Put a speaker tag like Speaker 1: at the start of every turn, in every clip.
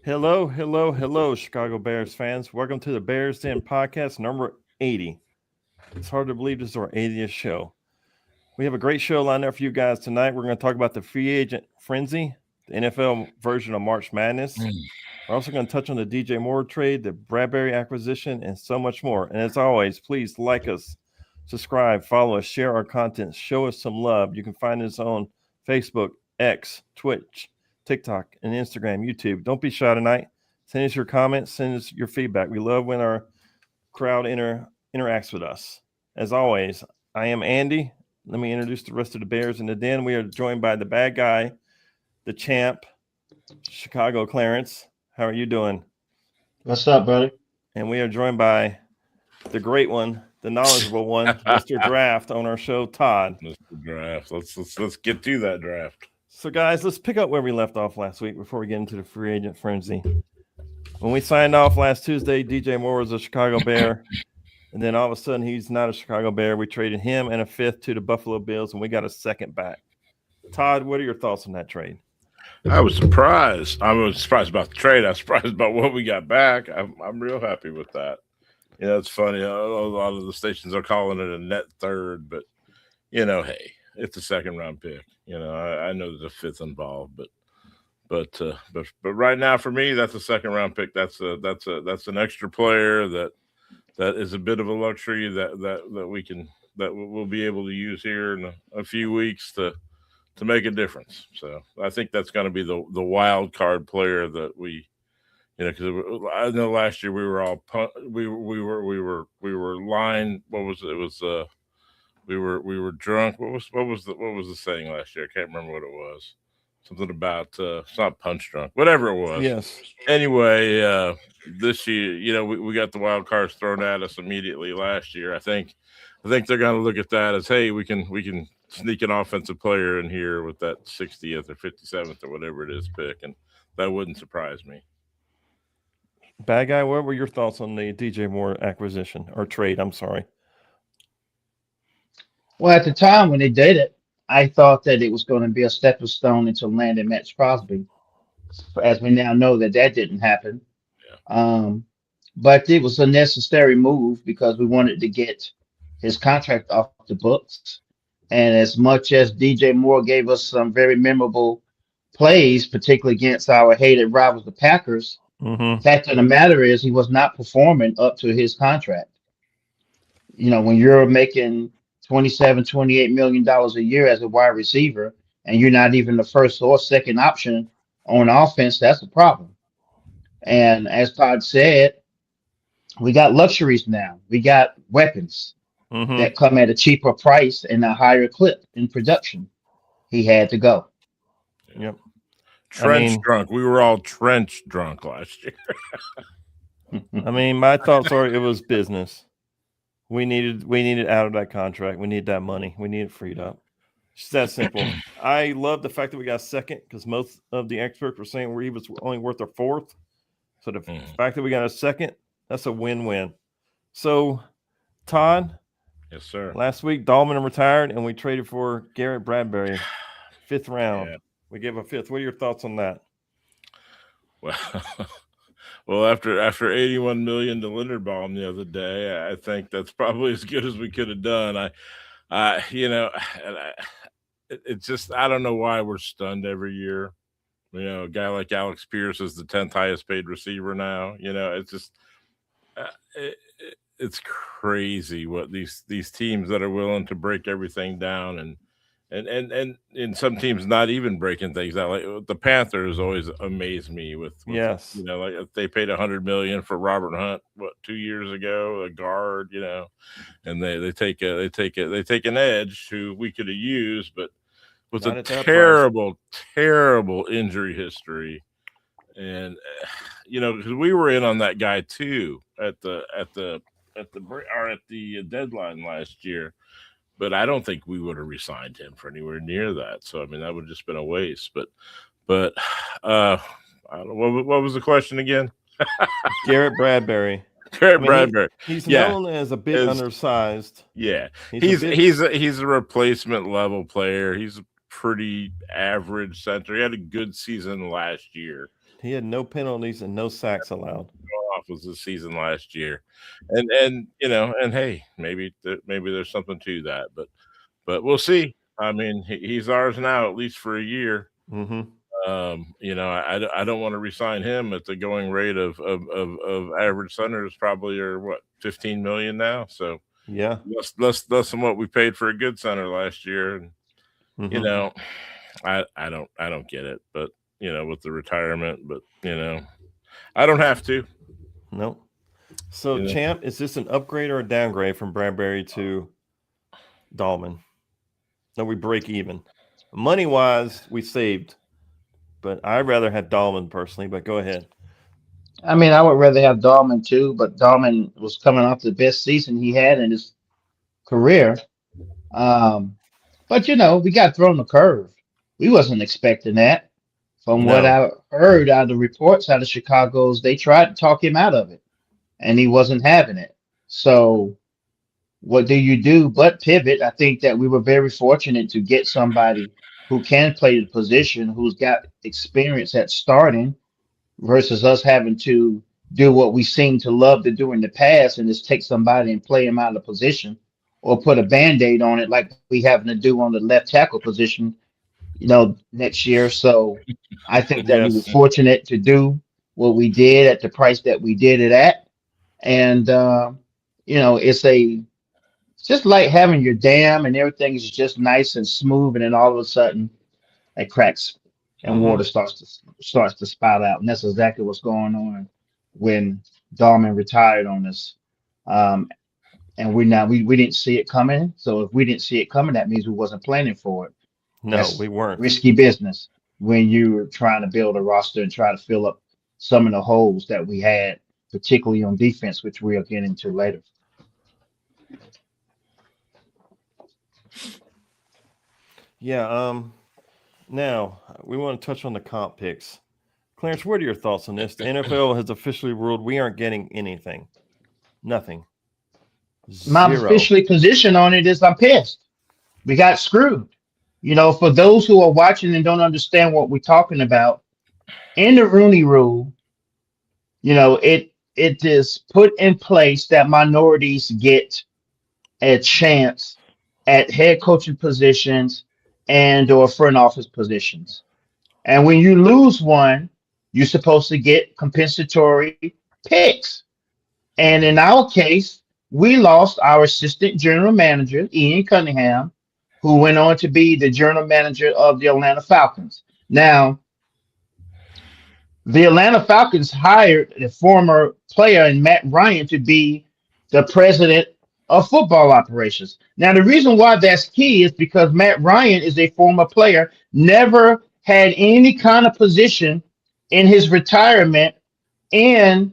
Speaker 1: Hello, hello, hello, Chicago Bears fans. Welcome to the Bears Den podcast number 80. It's hard to believe this is our 80th show. We have a great show lined up for you guys tonight. We're going to talk about the free agent frenzy, the NFL version of March Madness. We're also going to touch on the DJ Moore trade, the Bradbury acquisition, and so much more. And as always, please like us, subscribe, follow us, share our content, show us some love. You can find us on Facebook, X, Twitch, TikTok, and Instagram, YouTube. Don't be shy tonight. Send us your comments, send us your feedback. We love when our crowd interacts with us. As always, I am Andy. Let me introduce the rest of the Bears in the Den. We are joined by the bad guy, the champ, Chicago Clarence. How are you doing?
Speaker 2: What's up, brother?
Speaker 1: And we are joined by the great one, the knowledgeable one, Mr. Draft on our show, Todd.
Speaker 3: Mr. Draft. Let's get to that draft.
Speaker 1: So, guys, let's pick up where we left off last week before we get into the free agent frenzy. When we signed off last Tuesday, DJ Moore was a Chicago Bear. And then all of a sudden, he's not a Chicago Bear. We traded him and a fifth to the Buffalo Bills, and we got a second back. Todd, what are your thoughts on that trade?
Speaker 3: I was surprised. I was surprised about the trade. I was surprised about what we got back. I'm real happy with that. You know, it's funny. A lot of the stations are calling it a net third, but hey, it's a second round pick. I know there's a fifth involved, but right now for me, that's a second round pick. That's an extra player that is a bit of a luxury that we'll be able to use here in a few weeks to make a difference. So I think that's going to be the wild card player that we, because I know last year we were all we were lying. What was it? It was we were drunk. What was the saying last year? I can't remember what it was. Something about it's not punch drunk, whatever it was.
Speaker 1: Yes.
Speaker 3: Anyway, this year, we got the wild cards thrown at us immediately last year. I think they're going to look at that as, hey, we can sneak an offensive player in here with that 60th or 57th or whatever it is pick, and that wouldn't surprise me.
Speaker 1: Bad guy, what were your thoughts on the DJ Moore acquisition or trade? I'm sorry.
Speaker 2: Well, at the time when they did it, I thought that it was going to be a stepping stone into landing Max Crosby. As we now know that didn't happen.
Speaker 3: Yeah.
Speaker 2: But it was a necessary move because we wanted to get his contract off the books. And as much as DJ Moore gave us some very memorable plays, particularly against our hated rivals, the Packers, the fact of the matter is he was not performing up to his contract. When you're making $27-28 million a year as a wide receiver, and you're not even the first or second option on offense, that's a problem. And as Todd said, we got luxuries now. We got weapons that come at a cheaper price and a higher clip in production. He had to go.
Speaker 1: Yep.
Speaker 3: Trench drunk. We were all trench drunk last year.
Speaker 1: My thoughts are it was business. We needed out of that contract. We need that money. We need it freed up. It's that simple. I love the fact that we got second because most of the experts were saying he was only worth a fourth. So the fact that we got a second, that's a win-win. So, Todd.
Speaker 3: Yes, sir.
Speaker 1: Last week, Dahlman retired, and we traded for Garrett Bradbury, fifth round. Yeah. We gave a fifth. What are your thoughts on that?
Speaker 3: Well, after $81 million to Linderbaum the other day, I think that's probably as good as we could have done. It's just I don't know why we're stunned every year. A guy like Alex Pierce is the 10th highest paid receiver now. It's just it's crazy what these teams that are willing to break everything down and some teams not even breaking things out. Like the Panthers always amaze me with
Speaker 1: yes,
Speaker 3: like if they paid $100 million for Robert Hunt 2 years ago, a guard, and they take an edge who we could have used, but with a terrible injury history, and because we were in on that guy too at the deadline last year. But I don't think we would have re-signed him for anywhere near that. So that would have just been a waste. But I don't know, what was the question again?
Speaker 1: Garrett Bradbury.
Speaker 3: Bradbury.
Speaker 1: He's known as a bit undersized.
Speaker 3: Yeah, he's a replacement level player. He's a pretty average center. He had a good season last year.
Speaker 1: He had no penalties and no sacks allowed.
Speaker 3: Off was the season last year, and and hey, maybe there's something to that, but we'll see. I mean, he's ours now, at least for a year.
Speaker 1: Mm-hmm.
Speaker 3: I don't want to resign him at the going rate of average centers probably are what 15 million now. So
Speaker 1: yeah,
Speaker 3: less than what we paid for a good center last year, and
Speaker 1: mm-hmm.
Speaker 3: I don't get it, but with the retirement, but I don't have to.
Speaker 1: Nope. So, Champ, is this an upgrade or a downgrade from Bradbury to Dahlman? No, we break even. Money-wise, we saved, but I'd rather have Dahlman personally, but go ahead.
Speaker 2: I mean, I would rather have Dahlman too, but Dahlman was coming off the best season he had in his career. But we got thrown a curve. We wasn't expecting that. From what
Speaker 1: No.
Speaker 2: I heard out of the reports out of Chicago's, they tried to talk him out of it, and he wasn't having it. So what do you do but pivot? I think that we were very fortunate to get somebody who can play the position, who's got experience at starting, versus us having to do what we seem to love to do in the past and just take somebody and play him out of position or put a band-aid on it like we having to do on the left tackle position, next year. So I think that we were
Speaker 1: Yes.
Speaker 2: fortunate to do what we did at the price that we did it at. And it's just like having your dam and everything is just nice and smooth, and then all of a sudden it cracks and water starts to spout out. And that's exactly what's going on when Dahlman retired on us. And we didn't see it coming. So if we didn't see it coming, that means we wasn't planning for it.
Speaker 1: No,
Speaker 2: That's
Speaker 1: we weren't.
Speaker 2: risky business when you're trying to build a roster and try to fill up some of the holes that we had, particularly on defense, which we'll get into later.
Speaker 1: Yeah. Now we want to touch on the comp picks. Clarence, what are your thoughts on this? The NFL has officially ruled we aren't getting anything. Nothing.
Speaker 2: My
Speaker 1: Zero.
Speaker 2: officially position on it is I'm pissed. We got screwed. For those who are watching and don't understand what we're talking about, in the Rooney Rule, it is put in place that minorities get a chance at head coaching positions and or front office positions. And when you lose one, you're supposed to get compensatory picks. And in our case, we lost our assistant general manager, Ian Cunningham, who went on to be the general manager of the Atlanta Falcons. Now, the Atlanta Falcons hired a former player in Matt Ryan to be the president of football operations. Now, the reason why that's key is because Matt Ryan is a former player, never had any kind of position in his retirement in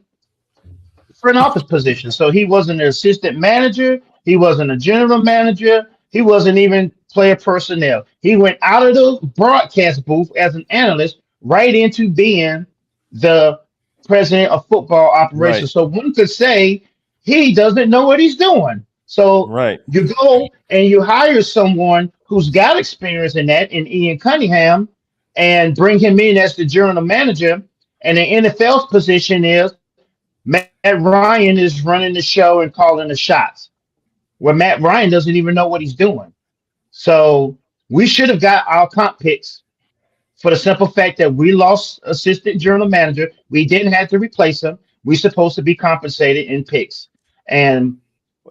Speaker 2: front office position. So he wasn't an assistant manager. He wasn't a general manager. He wasn't even player personnel. He went out of the broadcast booth as an analyst right into being the president of football operations.
Speaker 1: Right.
Speaker 2: So one could say he doesn't know what he's doing. So
Speaker 1: Right.
Speaker 2: you go and you hire someone who's got experience in that, in Ian Cunningham, and bring him in as the general manager. And the NFL's position is Matt Ryan is running the show and calling the shots, where Matt Ryan doesn't even know what he's doing. So we should have got our comp picks for the simple fact that we lost assistant general manager. We didn't have to replace him. We're supposed to be compensated in picks. And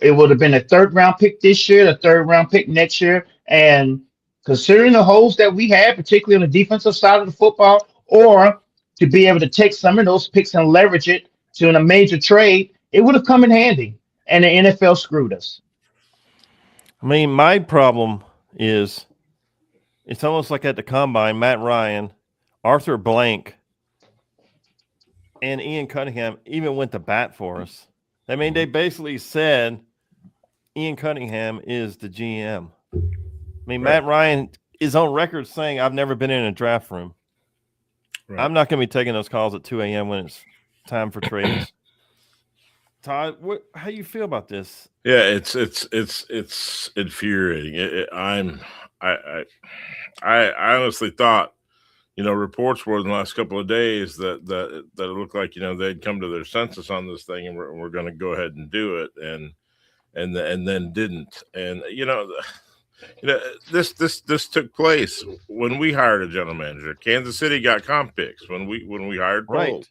Speaker 2: it would have been a third round pick this year, a third round pick next year. And considering the holes that we had, particularly on the defensive side of the football, or to be able to take some of those picks and leverage it to in a major trade, it would have come in handy. And the NFL screwed us.
Speaker 1: I mean, my problem is it's almost like at the combine, Matt Ryan, Arthur Blank, and Ian Cunningham even went to bat for us. I mean, they basically said Ian Cunningham is the GM. I mean,
Speaker 3: Right.
Speaker 1: Matt Ryan is on record saying, I've never been in a draft room.
Speaker 3: Right.
Speaker 1: I'm not going to be taking those calls at 2 a.m. when it's time for trades. Todd, how do you feel about this?
Speaker 3: Yeah, it's infuriating. I honestly thought reports were in the last couple of days that it looked like they'd come to their senses on this thing, and we're going to go ahead and do it, and then didn't. And this took place when we hired a general manager. Kansas City got comp picks when we hired Poles.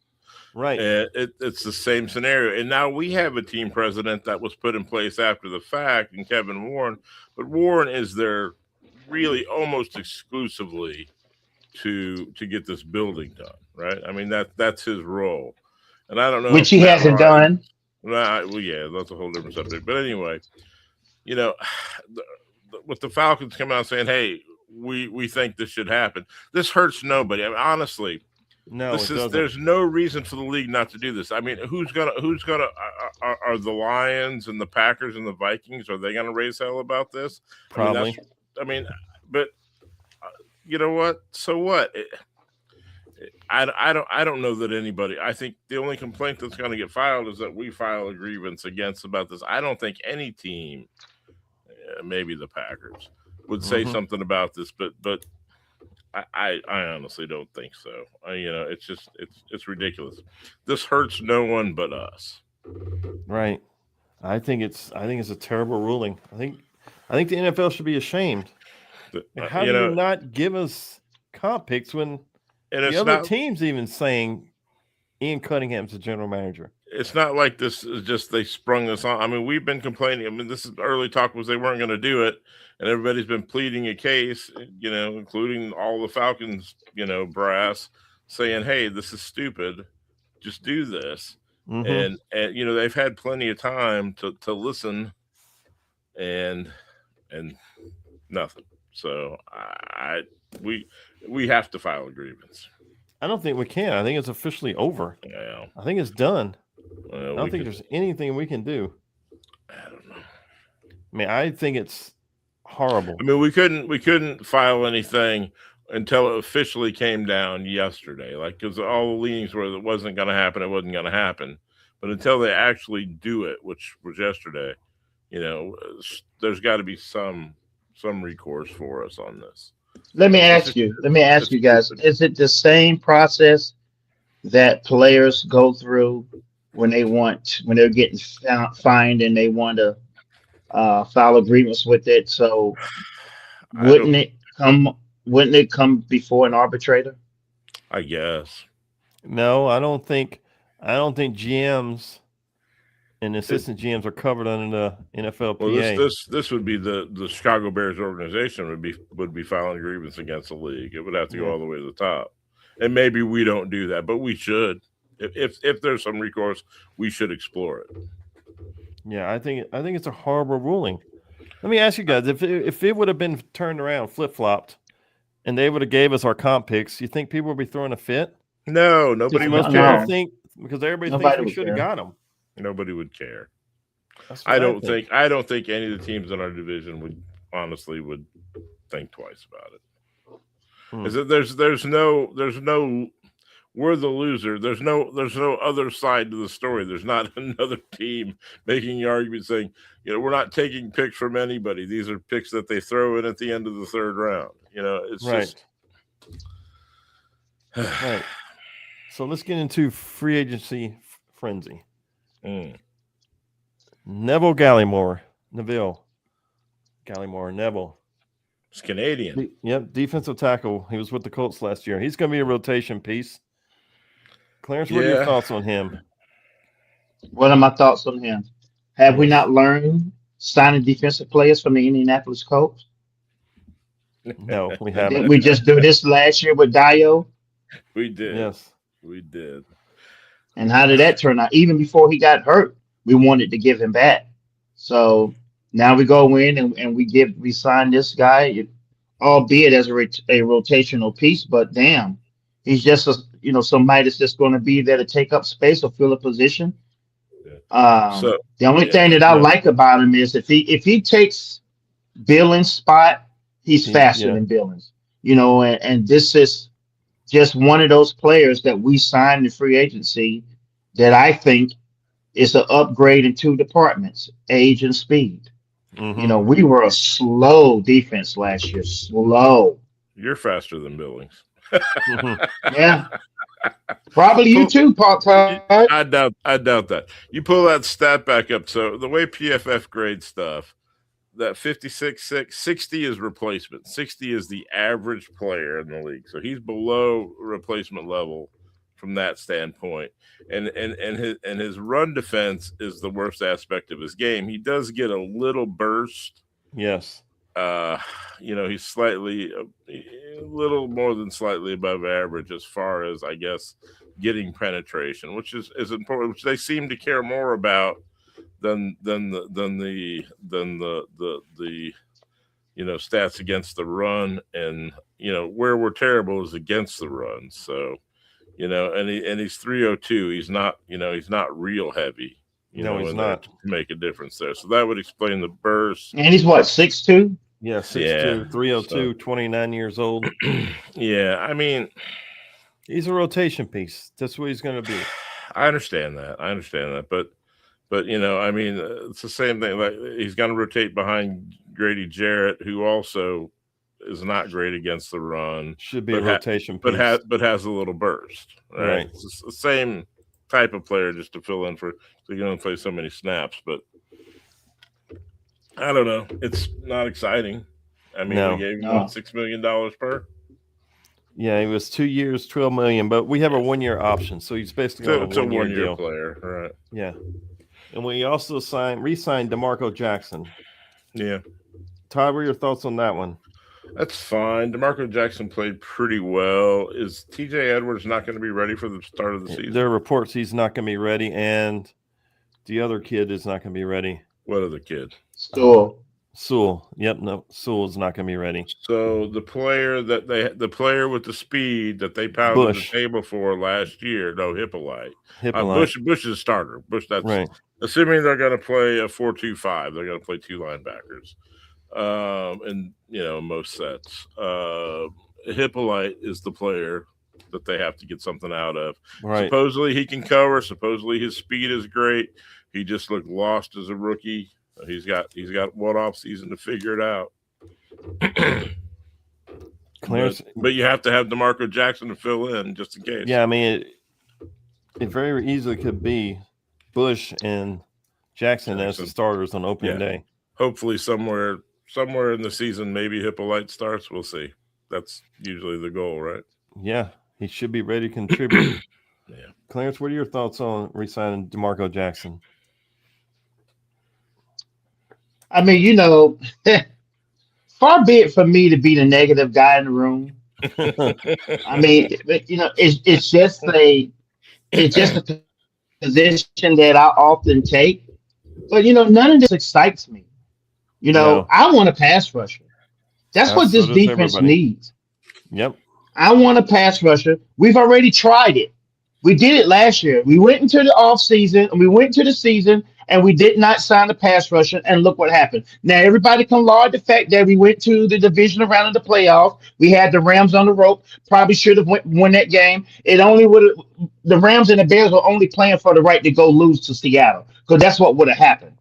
Speaker 1: Right.
Speaker 3: And it's the same scenario. And now we have a team president that was put in place after the fact, and Kevin Warren. But Warren is there really almost exclusively to get this building done, right? I mean, that's his role. And I don't know.
Speaker 2: Which he hasn't done.
Speaker 3: Well, yeah, that's a whole different subject. But anyway, with the Falcons coming out saying, hey, we think this should happen, this hurts nobody. I mean, honestly.
Speaker 1: No,
Speaker 3: There's no reason for the league not to do this. I mean, who's gonna are the Lions and the Packers and the Vikings, are they gonna raise hell about this?
Speaker 1: Probably.
Speaker 3: But you know what? So what? I don't know that anybody. I think the only complaint that's going to get filed is that we file a grievance against about this. I don't think any team, maybe the Packers, would say something about this, but. I honestly don't think so. It's ridiculous. This hurts no one but us.
Speaker 1: Right. I think it's a terrible ruling. I think the NFL should be ashamed. How do you not give us comp picks when the other team's even saying Ian Cunningham's the general manager?
Speaker 3: It's not like this is just they sprung this on. I mean, we've been complaining. I mean, this is early talk was they weren't going to do it, and everybody's been pleading a case, including all the Falcons, brass, saying, "Hey, this is stupid. Just do this." And they've had plenty of time to listen, and nothing. So we have to file a grievance.
Speaker 1: I don't think we can. I think it's officially over.
Speaker 3: Yeah.
Speaker 1: I think it's done.
Speaker 3: I
Speaker 1: don't think there's anything we can do.
Speaker 3: I don't know.
Speaker 1: I mean, I think it's horrible.
Speaker 3: I mean, we couldn't file anything until it officially came down yesterday. Because all the leanings were that it wasn't going to happen. It wasn't going to happen. But until they actually do it, which was yesterday, there's got to be some recourse for us on this.
Speaker 2: Let me ask you guys, is it the same process that players go through when they're getting fined and they want to file agreements with it? So wouldn't it come before an arbitrator?
Speaker 3: I guess.
Speaker 1: No, I don't think GMs and assistant GMs are covered under the NFLPA.
Speaker 3: Well, this would be the Chicago Bears organization would be filing grievance against the league. It would have to go all the way to the top, and maybe we don't do that, but we should. If there's some recourse, we should explore it.
Speaker 1: Yeah, I think it's a horrible ruling. Let me ask you guys: if it would have been turned around, flip flopped, and they would have gave us our comp picks, you think people would be throwing a fit?
Speaker 3: No, nobody would
Speaker 1: care.
Speaker 3: care.
Speaker 1: Think because everybody thinks we should have got them.
Speaker 3: Nobody would care. I don't think any of the teams in our division would think twice about it. Is that there's no we're the loser. There's no other side to the story. There's not another team making the argument saying, we're not taking picks from anybody. These are picks that they throw in at the end of the third round. It's
Speaker 1: right. Just right. So let's get into free agency frenzy. Neville Gallimore.
Speaker 3: It's Canadian.
Speaker 1: Yep, defensive tackle. He was with the Colts last year. He's going to be a rotation piece. Clarence, what are your thoughts on him?
Speaker 2: What are my thoughts on him? Have we not learned signing defensive players from the Indianapolis Colts?
Speaker 1: No, we haven't.
Speaker 2: Did we just do this last year with Dio?
Speaker 3: We did.
Speaker 1: Yes.
Speaker 3: We did.
Speaker 2: And how did that turn out? Even before he got hurt, we wanted to give him back. So now we go in and we sign this guy, albeit as a rotational piece, but damn, he's just somebody that's just going to be there to take up space or fill a position. The only thing that I like about him is if he takes Billings' spot, he's faster than Billings. And this is just one of those players that we signed in free agency that I think is an upgrade in two departments, age and speed.
Speaker 1: Mm-hmm.
Speaker 2: We were a slow defense last year. Slow.
Speaker 3: You're faster than Billings.
Speaker 2: Yeah. Probably you too, Todd.
Speaker 3: I doubt that. You pull that stat back up. So the way PFF grades stuff, that 60 is replacement. 60 is the average player in the league. So he's below replacement level from that standpoint. And his run defense is the worst aspect of his game. He does get a little burst.
Speaker 1: Yes.
Speaker 3: He's slightly a little more than slightly above average as far as, I guess, getting penetration, which is important, which they seem to care more about than the stats against the run. And where we're terrible is against the run. So and he's 302. He's not real heavy.
Speaker 1: He's not
Speaker 3: to make a difference there. So that would explain the burst.
Speaker 2: And he's what, 6'2"?
Speaker 1: Yeah, 6'2", 302, 29 years old.
Speaker 3: Yeah, I mean,
Speaker 1: he's a rotation piece. That's what he's going to be.
Speaker 3: I understand that. But it's the same thing. Like, he's going to rotate behind Grady Jarrett, who also is not great against the run.
Speaker 1: Should be a rotation piece,
Speaker 3: but has a little burst. Right. It's the same type of player, just to fill in so you can only play so many snaps. But I don't know. It's not exciting. I mean, we gave him $6 million per.
Speaker 1: Yeah, he was 2 years, $12 million, but we have a 1 year option, so he's basically on a 1 year deal.
Speaker 3: Player, right?
Speaker 1: Yeah, and we also re-signed DeMarco Jackson.
Speaker 3: Yeah,
Speaker 1: Todd, what are your thoughts on that one?
Speaker 3: That's fine. DeMarco Jackson played pretty well. Is TJ Edwards not going to be ready for the start of the season?
Speaker 1: There are reports he's not going to be ready, and the other kid is not going to be ready.
Speaker 3: What other kid?
Speaker 2: Sewell.
Speaker 1: Yep, no, Sewell is not going to be ready.
Speaker 3: So the player with the speed that they pounded the table for last year, Hippolyte. Bush is a starter. That's right. Assuming they're going to play a 4-2-5, they're going to play two linebackers. In most sets. Hippolyte is the player that they have to get something out of. Right. Supposedly he can cover. Supposedly his speed is great. He just looked lost as a rookie. He's got one off season to figure it out. But you have to have DeMarco Jackson to fill in just in case.
Speaker 1: Yeah, I mean it very easily could be Bush and Jackson as the starters on opening day.
Speaker 3: Hopefully somewhere in the season, maybe Hippolyte starts. We'll see. That's usually the goal, right?
Speaker 1: Yeah, he should be ready to contribute.
Speaker 3: Yeah.
Speaker 1: Clarence, what are your thoughts on re-signing DeMarco Jackson?
Speaker 2: I mean, far be it from me to be the negative guy in the room. I mean, it's just a position that I often take. But none of this excites me. I want a pass rusher. That's what this defense needs.
Speaker 1: Yep.
Speaker 2: I want a pass rusher. We've already tried it. We did it last year. We went into the offseason and we went into the season and we did not sign a pass rusher. And look what happened. Now, everybody can laud the fact that we went to the divisional round of the playoffs. We had the Rams on the rope. Probably should have won that game. The Rams and the Bears were only playing for the right to go lose to Seattle, because that's what would have happened.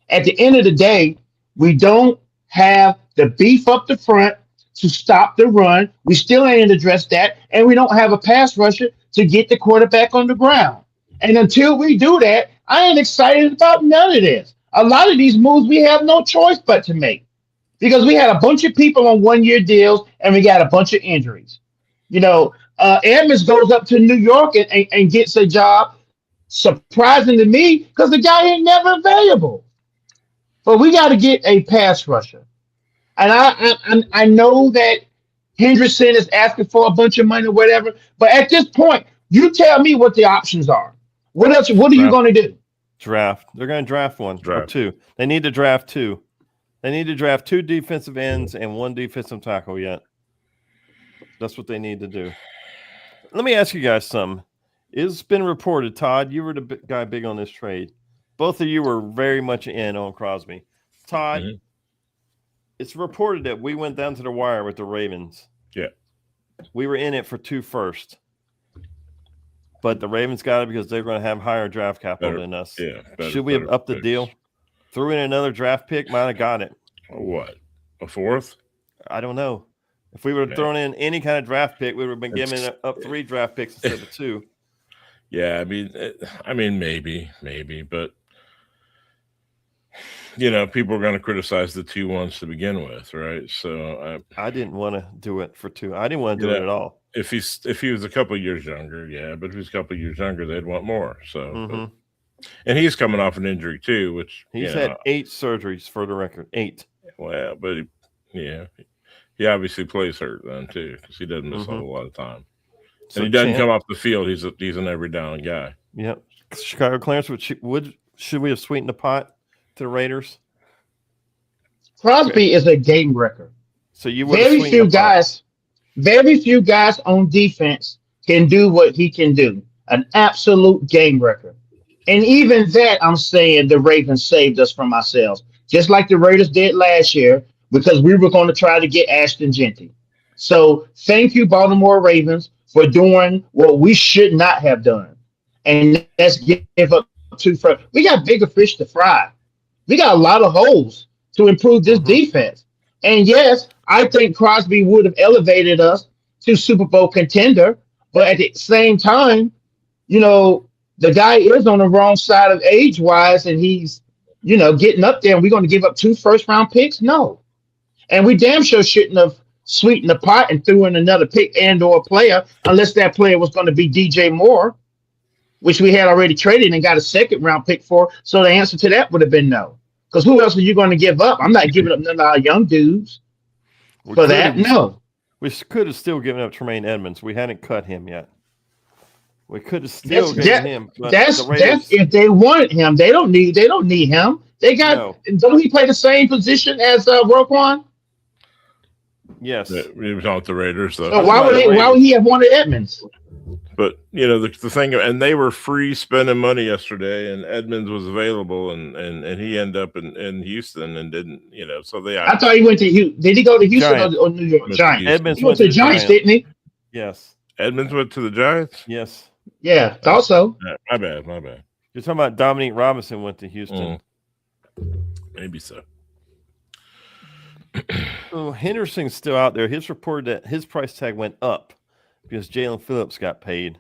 Speaker 2: At the end of the day, we don't have the beef up the front to stop the run. We still ain't addressed that. And we don't have a pass rusher to get the quarterback on the ground. And until we do that, I ain't excited about none of this. A lot of these moves we have no choice but to make, because we had a bunch of people on 1 year deals and we got a bunch of injuries. Edmonds goes up to New York and gets a job, surprising to me, because the guy ain't never available. But we got to get a pass rusher. And I know that Henderson is asking for a bunch of money or whatever, but at this point, you tell me what the options are. What else? What are you going to do?
Speaker 1: Draft. They're going to draft one or two. They need to draft two. They need to draft 2 defensive ends and 1 defensive tackle yet. That's what they need to do. Let me ask you guys something. It's been reported, Todd, you were the guy big on this trade. Both of you were very much in on Crosby. Todd, It's reported that we went down to the wire with the Ravens.
Speaker 3: Yeah.
Speaker 1: We were in it for 2 firsts. But the Ravens got it because they're going to have higher draft capital than us.
Speaker 3: Yeah.
Speaker 1: Should we have upped the deal? Threw in another draft pick, might have got it.
Speaker 3: What? A 4th?
Speaker 1: I don't know. If we would have
Speaker 3: Yeah.
Speaker 1: thrown in any kind of draft pick, we would have been giving
Speaker 3: It's-
Speaker 1: up 3 draft picks instead of 2.
Speaker 3: Yeah, I mean, maybe, but people are going to criticize the 2 ones to begin with, right? So
Speaker 1: I didn't want to do it for 2. I didn't want to do it at all.
Speaker 3: if he was a couple of years younger, yeah, but if he's a couple of years younger, they'd want more. So, but- and he's coming off an injury too, which
Speaker 1: He's had 8 surgeries for the record. 8.
Speaker 3: well, but he obviously plays hurt then too because he doesn't miss a whole lot of time.
Speaker 1: So
Speaker 3: And he doesn't come off the field. He's an every down guy.
Speaker 1: Yep. Chicago Clarence, should we have sweetened the pot to the Raiders?
Speaker 2: Crosby is a game wrecker.
Speaker 1: So you would
Speaker 2: Very few guys on defense can do what he can do. An absolute game wrecker. And even that, I'm saying the Ravens saved us from ourselves, just like the Raiders did last year, because we were going to try to get Ashton Genty. So thank you, Baltimore Ravens, for doing what we should not have done. And let's give up 2 first. We got bigger fish to fry. We got a lot of holes to improve this defense. And yes, I think Crosby would have elevated us to Super Bowl contender. But at the same time, the guy is on the wrong side of age-wise, and he's, getting up there, and we're going to give up 2 first-round picks? No. And we damn sure shouldn't have sweetened the pot and threw in another pick and or player unless that player was going to be DJ Moore, which we had already traded and got a second-round pick for. So the answer to that would have been no. Because who else are you going to give up? I'm not giving up none of our young dudes for that. No.
Speaker 1: We could have still given up Tremaine Edmonds. We hadn't cut him yet. We could have still given him. But
Speaker 2: that's if they wanted him. They don't need him. They got. Don't he play the same position as Roquan?
Speaker 1: Yes.
Speaker 3: We were talking about the Raiders, though.
Speaker 2: So why would he have wanted Edmonds?
Speaker 3: But the thing, and they were free spending money yesterday, and Edmonds was available, and he ended up in Houston and didn't, So
Speaker 2: I thought he went to Houston. Did he go to Houston or New York Giants?
Speaker 1: Edmonds
Speaker 2: he went to the Giants, didn't he?
Speaker 1: Yes.
Speaker 3: Edmonds went to the Giants.
Speaker 1: Yes.
Speaker 2: Yeah, thought so.
Speaker 3: My bad.
Speaker 1: You're talking about Dominique Robinson went to Houston.
Speaker 3: Maybe so.
Speaker 1: So Henderson's still out there. His reported that his price tag went up because Jalen Phillips got paid.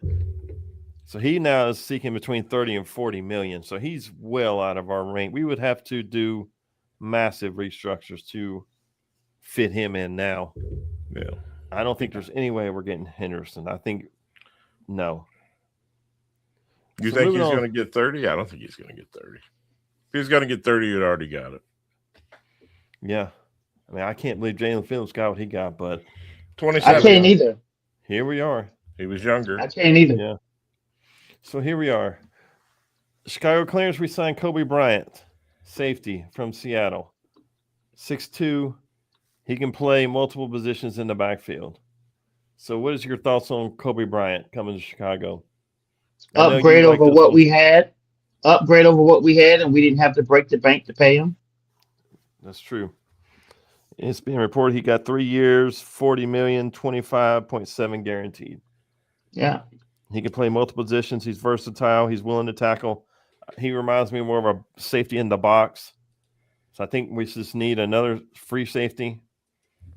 Speaker 1: So he now is seeking between 30 and 40 million. So he's well out of our range. We would have to do massive restructures to fit him in now.
Speaker 3: Yeah.
Speaker 1: I don't think there's any way we're getting Henderson. I think no.
Speaker 3: You think he's going to get 30? I don't think he's going to get 30. If he's going to get 30, he'd already got it.
Speaker 1: Yeah. I mean, I can't believe Jalen Phillips got what he got, but
Speaker 3: 27.
Speaker 2: I can't either.
Speaker 1: Here we are.
Speaker 3: He was younger.
Speaker 2: I can't either.
Speaker 1: Yeah. So here we are. Chicago Clarence re-signed Kobe Bryant, safety from Seattle. 6'2". He can play multiple positions in the backfield. So what is your thoughts on Kobe Bryant coming to Chicago?
Speaker 2: Upgrade over what we had. Upgrade over what we had, and we didn't have to break the bank to pay him.
Speaker 1: That's true. It's being reported he got 3 years, 40 million, 25.7 guaranteed.
Speaker 2: Yeah.
Speaker 1: He can play multiple positions. He's versatile. He's willing to tackle. He reminds me more of a safety in the box. So I think we just need another free safety.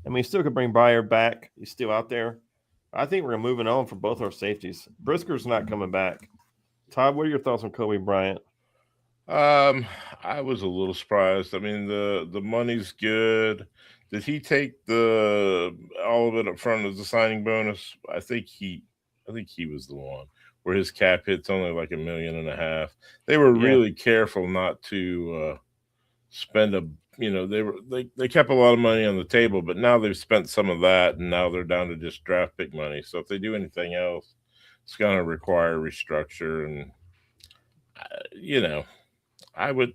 Speaker 1: I mean, he still could bring Byer back. He's still out there. I think we're moving on for both our safeties. Brisker's not coming back. Todd, what are your thoughts on Kobe Bryant?
Speaker 3: I was a little surprised. I mean, the money's good. Did he take all of it up front as a signing bonus? I think he was the one where his cap hit's only like $1.5 million. They were really careful not to spend they kept a lot of money on the table, but now they've spent some of that, and now they're down to just draft pick money. So if they do anything else, it's going to require restructure. And I would,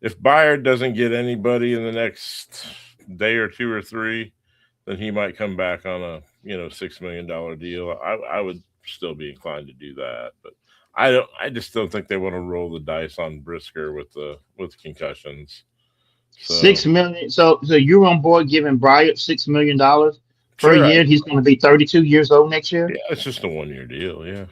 Speaker 3: if Byer doesn't get anybody in the next day or 2 or 3, then he might come back on a $6 million deal. I would still be inclined to do that, but I just don't think they want to roll the dice on Brisker with concussions. So,
Speaker 2: $6 million. So you're on board giving Bryant $6 million per year. He's going to be 32 years old next year.
Speaker 3: Yeah, it's just a 1-year deal. Yeah.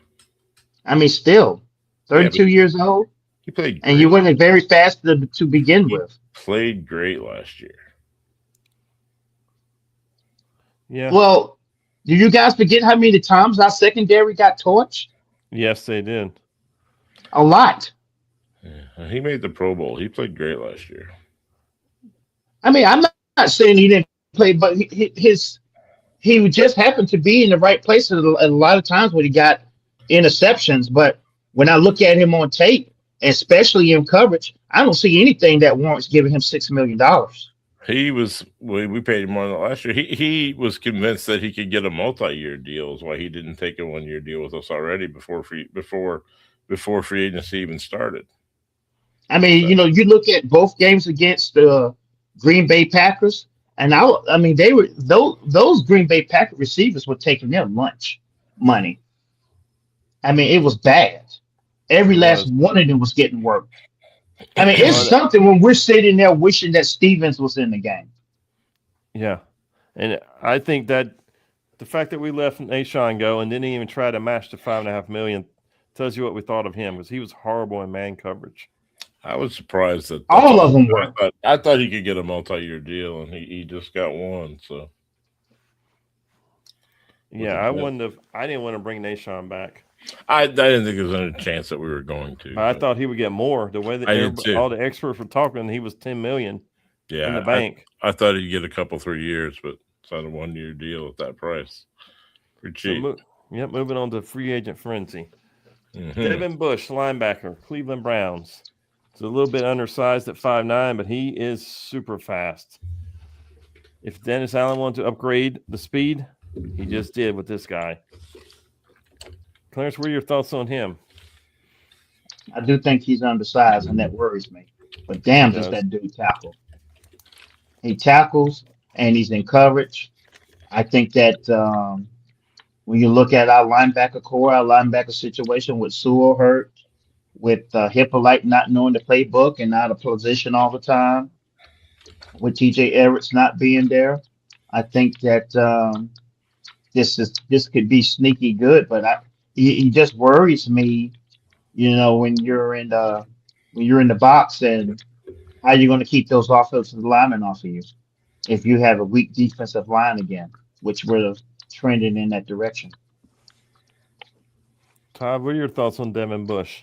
Speaker 2: I mean, still 32 years old.
Speaker 3: He played,
Speaker 2: and you went very fast to begin with.
Speaker 3: Played great last year.
Speaker 1: Yeah.
Speaker 2: Well, do you guys forget how many times our secondary got torched?
Speaker 1: Yes, they did.
Speaker 2: A lot.
Speaker 3: Yeah. He made the Pro Bowl. He played great last year.
Speaker 2: I mean, I'm not saying he didn't play, but he just happened to be in the right place at a lot of times when he got interceptions. But when I look at him on tape, especially in coverage, I don't see anything that warrants giving him $6 million.
Speaker 3: He was we paid him more than last year. He was convinced that he could get a multi-year deal. Is why he didn't take a 1-year deal with us already before free agency even started.
Speaker 2: I mean, you look at both games against the Green Bay Packers, and I mean, they were those Green Bay Packer receivers were taking their lunch money. I mean, it was bad. Every
Speaker 1: It
Speaker 2: last
Speaker 1: was.
Speaker 2: one of them was getting worked. I mean,
Speaker 1: Well,
Speaker 2: it's something when we're sitting there wishing that Stevens was in the game.
Speaker 1: Yeah. And I think that the fact that we let Nashawn go and didn't even try to match the $5.5 million tells you what we thought of him, because he was horrible in man coverage.
Speaker 3: I was surprised that
Speaker 2: All of them were.
Speaker 3: I thought he could get a multi-year deal, and he just got one. So
Speaker 1: Yeah, I didn't want to bring Nashawn back.
Speaker 3: I didn't think there was any chance that we were going to.
Speaker 1: I thought he would get more. The way that all the experts were talking, he was $10 million in the bank.
Speaker 3: I thought he'd get a couple 3 years, but signed a 1-year deal at that price. Pretty cheap.
Speaker 1: So, moving on to free agent frenzy.
Speaker 3: Mm-hmm.
Speaker 1: Devin Bush, linebacker, Cleveland Browns. He's a little bit undersized at 5'9", but he is super fast. If Dennis Allen wanted to upgrade the speed, he just did with this guy. Clarence, what are your thoughts on him?
Speaker 2: I do think he's undersized, and that worries me. But damn, does that dude tackle? He tackles, and he's in coverage. I think that when you look at our linebacker core, our linebacker situation with Sewell hurt, with Hippolyte not knowing the playbook and out of position all the time, with TJ Everett's not being there, I think that this could be sneaky good. But he just worries me, when you're in the box, and how you're going to keep those offensive linemen off of you if you have a weak defensive line again, which we're trending in that direction.
Speaker 1: Todd, what are your thoughts on Devin Bush?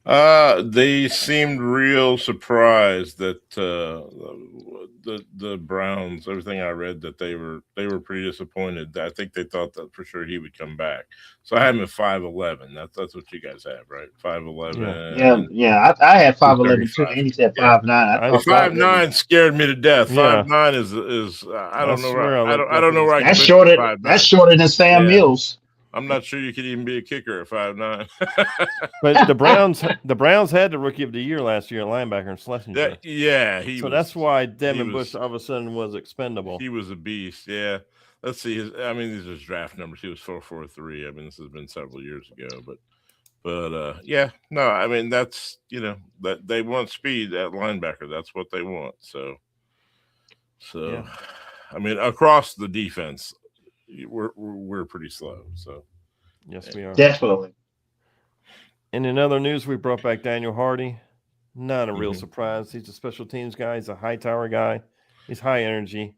Speaker 3: They seemed real surprised that the Browns. Everything I read, that they were pretty disappointed. I think they thought that for sure he would come back. So I have him at 5'11". That's what you guys have, right? 5'11".
Speaker 2: Yeah. I had 5'11" too, and he said 5'9". I thought
Speaker 3: 5'9" scared me to death.
Speaker 1: Yeah.
Speaker 3: 5'9" is I don't know. I don't know where
Speaker 2: that's shorter. That's shorter than Sam Mills.
Speaker 3: I'm not sure you could even be a kicker at 5'9".
Speaker 1: But the Browns had the Rookie of the Year last year at linebacker in Schlesinger.
Speaker 3: That's
Speaker 1: why Devin Bush all of a sudden was expendable.
Speaker 3: He was a beast. Yeah. Let's see. These are his draft numbers. He was 4.43. This has been several years ago, but that's that they want speed at linebacker. That's what they want. So yeah. Across the defense, we're pretty slow. So
Speaker 1: yes, we are.
Speaker 2: Definitely.
Speaker 1: And in other news, we brought back Daniel Hardy. Not a real surprise. He's a special teams guy. He's a high tower guy. He's high energy.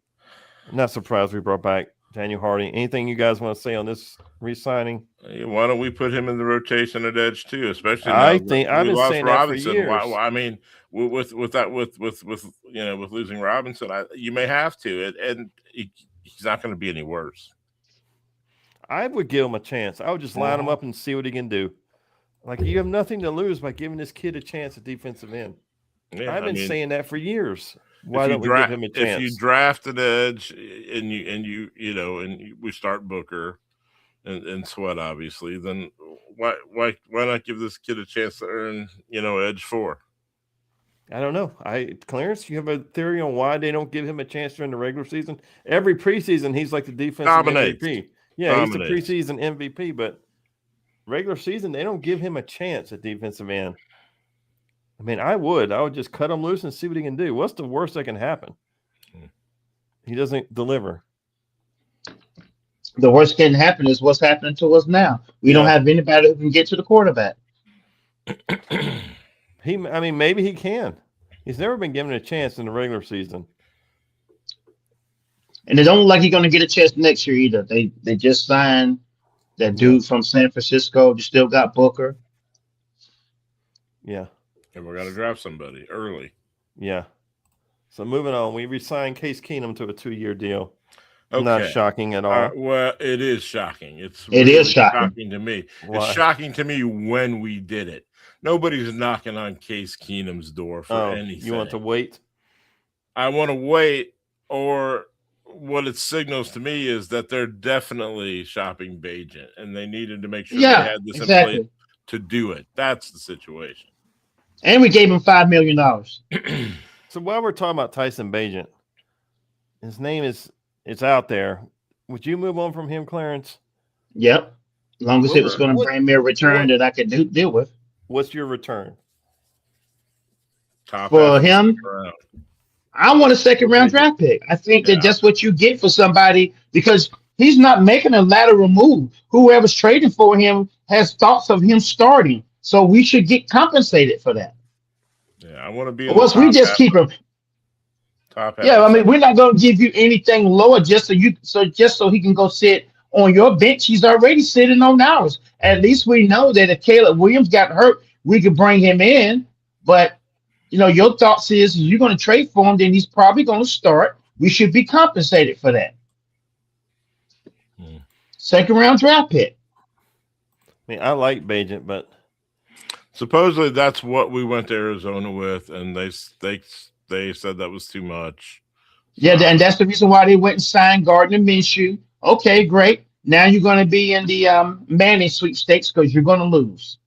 Speaker 1: Not surprised we brought back Daniel Hardy. Anything you guys want to say on this re-signing?
Speaker 3: Why don't we put him in the rotation at edge too? Especially
Speaker 1: I've been saying
Speaker 3: Robinson.
Speaker 1: That for years.
Speaker 3: With losing Robinson, you may have to, and he's not going to be any worse.
Speaker 1: I would give him a chance. I would just line him up and see what he can do. Like, you have nothing to lose by giving this kid a chance at defensive end. Yeah, I've been saying that for years. Why don't we give him a chance?
Speaker 3: If you draft an edge and we start Booker and Sweat, obviously, then why not give this kid a chance to earn edge 4?
Speaker 1: I don't know. Clarence, you have a theory on why they don't give him a chance during the regular season? Every preseason, he's like the defensive MVP. Yeah, he's the preseason MVP, but regular season, they don't give him a chance at defensive end. I would just cut him loose and see what he can do. What's the worst that can happen? He doesn't deliver.
Speaker 2: The worst can happen is what's happening to us now. We don't have anybody who can get to the quarterback.
Speaker 1: Maybe he can. He's never been given a chance in the regular season.
Speaker 2: And they don't look like he's going to get a chance next year either. They just signed that dude from San Francisco. They still got Booker.
Speaker 1: Yeah.
Speaker 3: And we're going to draft somebody early.
Speaker 1: Yeah. So moving on, we re-signed Case Keenum to a 2-year deal.
Speaker 3: Okay.
Speaker 1: Not shocking at all.
Speaker 3: Well, it is shocking.
Speaker 2: It is
Speaker 3: shocking to me.
Speaker 1: Why?
Speaker 3: It's shocking to me when we did it. Nobody's knocking on Case Keenum's door for anything.
Speaker 1: You want to wait?
Speaker 3: I want to wait, or what it signals to me is that they're definitely shopping Bagent, and they needed to make sure they had this in place to do it. That's the situation.
Speaker 2: And we gave him $5 million.
Speaker 1: So while we're talking about Tyson Bagent, his name is out there. Would you move on from him, Clarence?
Speaker 2: Yep. As long as it was going to bring me a return that I could deal with.
Speaker 1: What's your return?
Speaker 2: For him, I want a second-round draft pick. I think that that's what you get for somebody because he's not making a lateral move. Whoever's trading for him has thoughts of him starting, so we should get compensated for that.
Speaker 3: Yeah, I want to be.
Speaker 2: We just keep him. Yeah, I mean, we're not going to give you anything lower just so he can go sit on your bench. He's already sitting on ours. At least we know that if Caleb Williams got hurt, we could bring him in. But your thoughts is you're going to trade for him, then he's probably going to start. We should be compensated for that. Second round draft pick.
Speaker 1: I mean, I like Bagent, but
Speaker 3: supposedly that's what we went to Arizona with, and they said that was too much.
Speaker 2: Yeah, and that's the reason why they went and signed Gardner Minshew. Okay, great. Now you're going to be in the Manning sweepstakes because you're going to lose.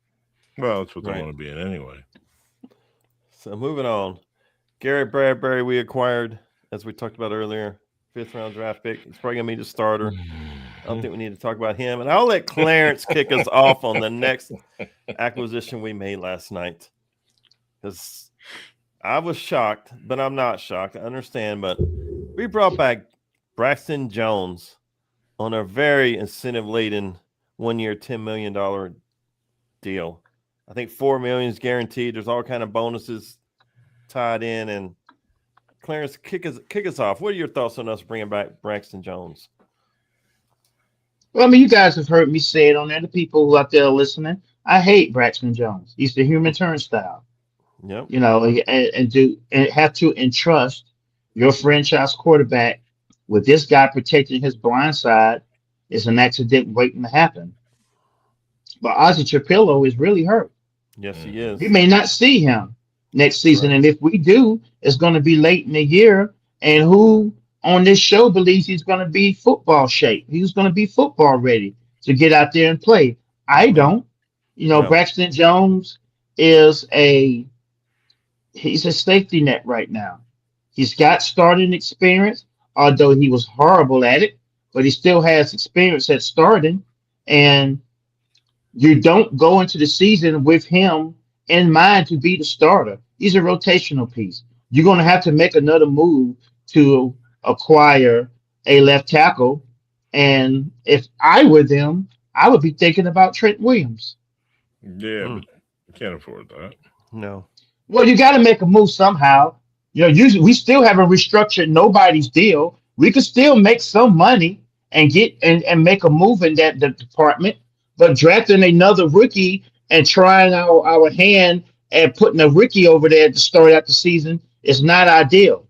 Speaker 3: Well, that's what they want to be in anyway.
Speaker 1: So moving on, Garrett Bradbury we acquired, as we talked about earlier, 5th-round draft pick. He's probably going to be the starter. I don't think we need to talk about him. And I'll let Clarence kick us off on the next acquisition we made last night. Because I was shocked, but I'm not shocked. I understand, but we brought back Braxton Jones on a very incentive-laden 1-year, $10 million deal. I think $4 million is guaranteed. There's all kind of bonuses tied in. And Clarence, kick us off. What are your thoughts on us bringing back Braxton Jones?
Speaker 2: Well, I mean, you guys have heard me say it on there. The people who out there listening, I hate Braxton Jones. He's the human turnstile.
Speaker 1: Yep.
Speaker 2: And have to entrust your franchise quarterback with this guy protecting his blind side is an accident waiting to happen. But Ozzie Trapillo is really hurt.
Speaker 1: Yes, he is.
Speaker 2: We may not see him next season. Right. And if we do, it's going to be late in the year. And who on this show believes he's going to be football shape? He's going to be football ready to get out there and play. I don't. No. Braxton Jones is he's a safety net right now. He's got starting experience, although he was horrible at it, but he still has experience at starting. And you don't go into the season with him in mind to be the starter. He's a rotational piece. You're going to have to make another move to acquire a left tackle. And if I were them, I would be thinking about Trent Williams.
Speaker 3: Yeah, but you can't afford that.
Speaker 1: No.
Speaker 2: Well, you got to make a move somehow. We still haven't restructured nobody's deal. We could still make some money and get and make a move in that department. But drafting another rookie and trying our hand at putting a rookie over there to start out the season is not ideal.